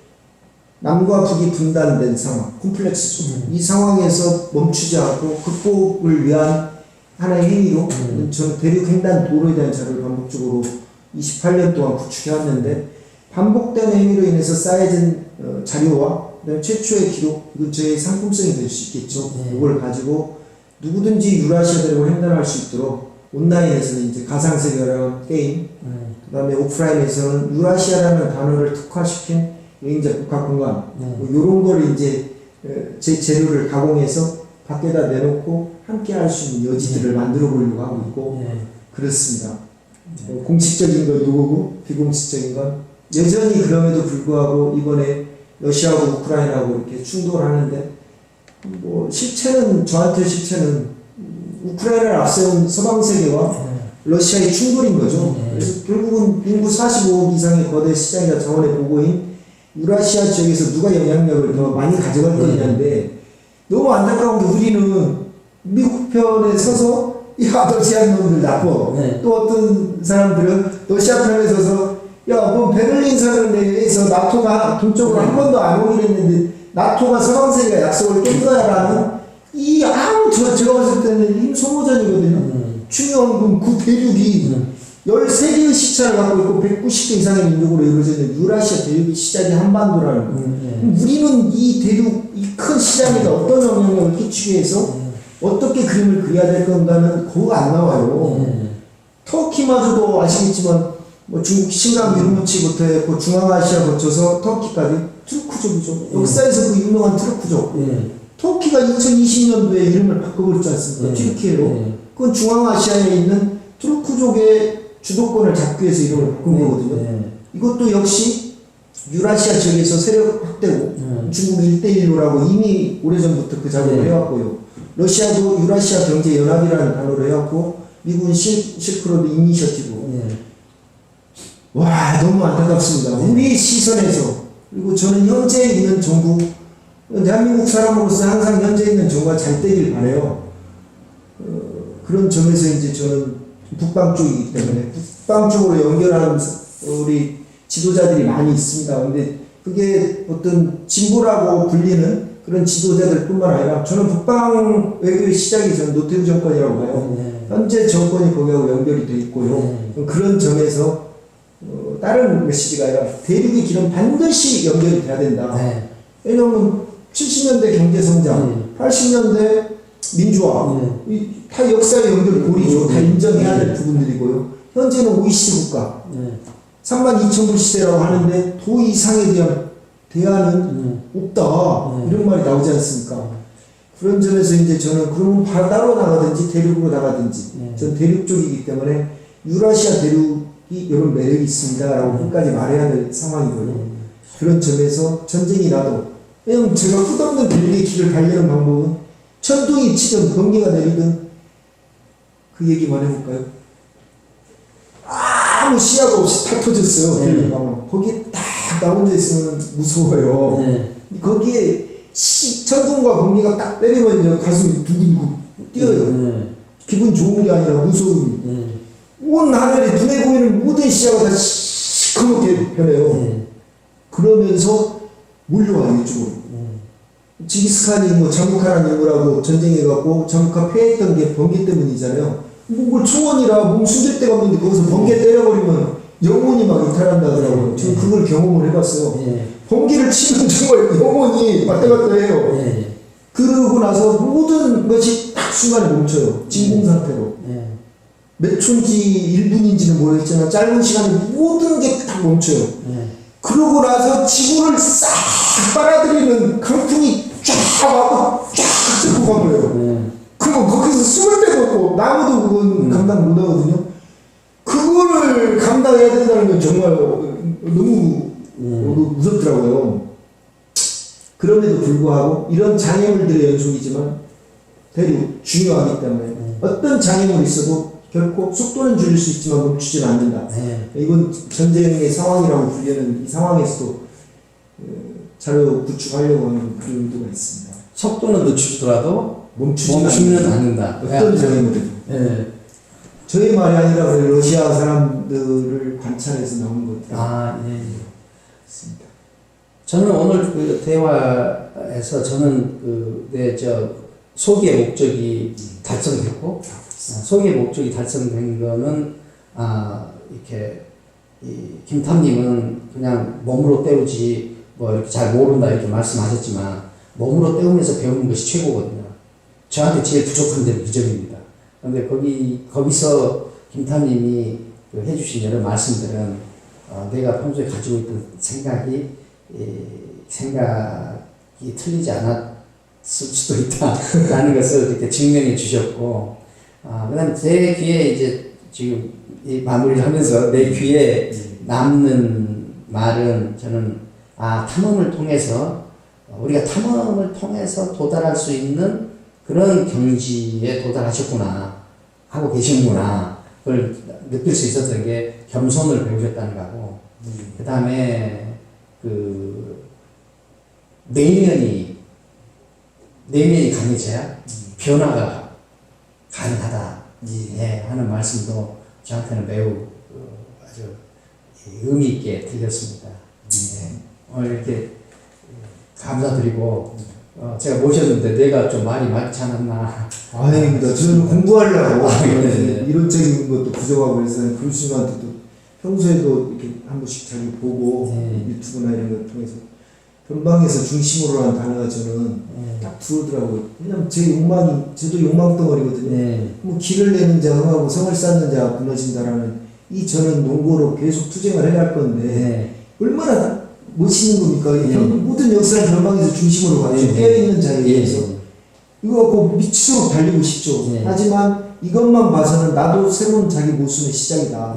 남과 북이 분단된 상황, 콤플렉스죠. 이 상황에서 멈추지 않고 극복을 위한 하나의 행위로 저는 대륙 횡단 도로에 대한 자료를 반복적으로 28년 동안 구축해왔는데 반복된 행위로 인해서 쌓여진 자료와 그다음에 최초의 기록, 이건 저의 상품성이 될 수 있겠죠. 이걸 가지고 누구든지 유라시아 대륙을 횡단할 수 있도록 온라인에서는 이제 가상세계라는 게임, 그다음에 오프라인에서는 유라시아라는 단어를 특화시킨 여행자 복합 공간, 뭐 이런 거를 이제 제 재료를 가공해서 밖에다 내놓고 함께 할 수 있는 여지들을 만들어 보려고 하고 있고 그렇습니다. 공식적인 건 누구고 비공식적인 건 여전히 그럼에도 불구하고 이번에 러시아하고 우크라이나하고 이렇게 충돌하는데 뭐 실체는 저한테 실체는 우크라이나를 앞세운 서방 세계와 러시아의 충돌인 거죠. 그래서 결국은 인구 45억 이상의 거대 시장이나 자원의 보고인 유라시아 지역에서 누가 영향력을 더 많이 가져갈 거냐인데 너무 안타까운 게 우리는 미국 편에 서서 야 러시아 놈들 나빠. 또 어떤 사람들은 러시아 편에 서서 야 뭐 베를린 선언에서 나토가 동쪽으로 한 번도 안 오기로 했는데 나토가 서방 세계가 약속을 깬 거야라는 이 아무 제가 봤을 때는 힘소모전이거든요. 중요한 그 대륙이 13개의 시차를 갖고 있고 190개 이상의 민족으로 이루어져 있는 유라시아 대륙의 시작이 한반도라는 거예요. 우리는 이 대륙, 이 큰 시장에다 어떤 영향력을 끼치기 위해서 어떻게 그림을 그려야 될 건가는 거가 안 나와요. 터키마저도 아시겠지만 뭐 중국 신강 유르무치부터 했고 중앙아시아 거쳐서 터키까지 트루크족이죠. 역사에서 그 유명한 트루크족. 터키가 2020년도에 이름을 바꿔버렸지 않습니까? 튀르키예로. 그건 중앙아시아에 있는 투르크족의 주도권을 잡기 위해서 이름을 바꾼 거거든요. 이것도 역시 유라시아 지역에서 세력 확대고 중국 1대1로라고 이미 오래전부터 그 작업을 해왔고요. 러시아도 유라시아 경제연합이라는 단어로 해왔고 미국은 실크로드 이니셔티브. 와, 너무 안타깝습니다. 우리 시선에서, 그리고 저는 현재 있는 정부, 대한민국 사람으로서 항상 현재 있는 정부가 잘 되길 바라요. 그런 점에서 이제 저는 북방 쪽이기 때문에 북방 쪽으로 연결하는 우리 지도자들이 많이 있습니다. 근데 그게 어떤 진보라고 불리는 그런 지도자들 뿐만 아니라 저는 북방 외교의 시작이 저는 노태우 정권이라고 봐요. 현재 정권이 거기하고 연결이 돼 있고요. 그런 점에서 다른 메시지가 아니라 대륙의 길은 반드시 연결이 돼야 된다. 왜냐하면 70년대 경제성장, 80년대 민주화, 다 역사의 연결고리죠. 다 인정해야 될 부분들이고요. 현재는 OECD 국가, 32,000불 시대라고 하는데 도 이상에 대한 대안은 없다. 이런 말이 나오지 않습니까? 그런 점에서 이제 저는 그러면 바다로 나가든지 대륙으로 나가든지 전 대륙 쪽이기 때문에 유라시아 대륙이 이런 매력이 있습니다라고 끝까지 말해야 될 상황이고요. 그런 점에서 전쟁이 나도 왜냐면 제가 끝없는 대륙의 길을 가려는 방법은 천둥이 치든 번개가 내리든 그 얘기만 해볼까요? 아무 시야가 없이 다 터졌어요. 대륙 가면 거기에 딱 나 혼자 있으면 무서워요. 거기에 천둥과 번개가 딱 때리면 이제 가슴이 두근두근 뛰어요. 기분 좋은 게 아니라 무서움이. 온 하늘에 눈에 보이는 모든 시야가 다 시커멓게 변해요. 그러면서 몰려와요, 이쪽으로. 징기스칸이 뭐 장국하라는 인물하고 전쟁해갖고 장국하 패했던 게 번개 때문이잖아요. 뭘 초원이라 몸 숨길 데가 없는데 거기서 번개 때려버리면 영혼이 막 이탈한다더라고요. 지금 그걸 경험을 해봤어요. 번개를 치면 정말 영혼이 왔다 갔다 해요. 그러고 나서 모든 것이 딱 순간에 멈춰요. 진공 상태로. 몇 초인지 1분인지는 모르겠지만 짧은 시간에 모든 게 딱 멈춰요. 그러고 나서 지구를 싹 빨아들이는 강풍이 쫙 와고 쫙 들고 간 거예요. 그리고 거기서 숨을 데도 없고 나무도 그건 감당 못 하거든요. 그거를 감당해야 된다는 건 정말 너무 무섭더라고요. 그럼에도 불구하고 이런 장애물들의 연속이지만 대륙 중요하기 때문에 어떤 장애물이 있어도 결코 속도는 줄일 수 있지만 멈추지는 않는다. 이건 전쟁의 상황이라고 불리는 이 상황에서도 자료 구축하려고 하는 그런 의도가 있습니다. 속도는 늦추더라도 멈추지는 않는다. 어떤 장애물이든. 저의 말이 아니라 러시아 사람들을 관찰해서 나온 것들. 그렇습니다. 저는 오늘 그 대화에서 저는 소기의 목적이 달성됐고, 소기의 목적이 달성된 거는, 이렇게, 김탐님은 그냥 몸으로 때우지, 뭐 이렇게 잘 모른다 이렇게 말씀하셨지만, 몸으로 때우면서 배우는 것이 최고거든요. 저한테 제일 부족한 데는 그 점입니다. 근데 거기서 김탐님이 해주신 여러 말씀들은, 내가 평소에 가지고 있던 생각이 틀리지 않았을 수도 있다라는 것을 이렇게 증명해 주셨고, 그 다음에 제 귀에 이제 지금 이 마무리를 하면서 내 귀에 남는 말은 저는, 탐험을 통해서, 우리가 탐험을 통해서 도달할 수 있는 그런 경지에 도달하셨구나, 하고 계시는구나, 그걸 느낄 수 있었던 게 겸손을 배우셨다는 거고, 그 다음에 내면이 강해져야 변화가 가능하다, 하는 말씀도 저한테는 매우 아주 의미 있게 들렸습니다. 오늘 이렇게 감사드리고, 제가 모셨는데 내가 좀 말이 많지 않았나. 아닙니다. 저는 공부하려고 이론적인 것도 부족하고 해서 교수님한테도 평소에도 이렇게 한 번씩 자주 보고 유튜브나 이런 걸 통해서 변방에서 중심으로 하는 단어가 저는 딱 들어오더라고요. 왜냐면 제 욕망이, 저도 욕망덩어리거든요. 뭐 길을 내는 자 흥하고 성을 쌓는 자 무너진다라는 이 저는 농고로 계속 투쟁을 해야 할 건데 얼마나 멋있는 겁니까? 모든 역사는 변방에서 중심으로 가죠. 깨어있는 자리에서. 이거 갖고 미치도록 달리고 싶죠. 하지만 이것만 봐서는 나도 새로운 자기 모순의 시작이다.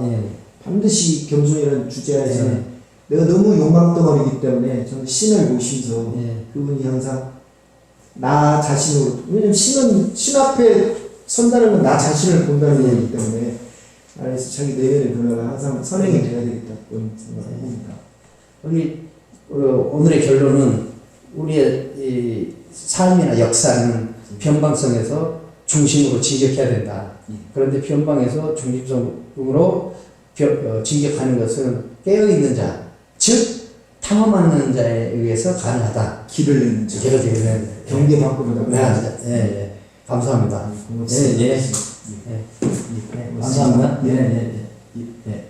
반드시 겸손이라는 주제하에서는 내가 너무 욕망덩어리이기 때문에 저는 신을 모시면서 그분이 항상 나 자신으로, 왜냐면 신 앞에 선다는 건 나 자신을 본다는 거기 때문에 안에서 자기 내면의 변화가 항상 선행이 돼야 되겠다 그런 생각을 합니다. 우리 오늘의 결론은 우리의 이 삶이나 역사는 변방성에서 중심으로 진격해야 된다. 그런데 변방에서 중심성으로 진격하는 것은 깨어있는 자, 즉 탐험하는 자에 의해서 가능하다. 길을 내는 자. 길을 내는 경계 밖으로 나가는 자. 감사합니다. 고맙습니다. 감사합니다. 예.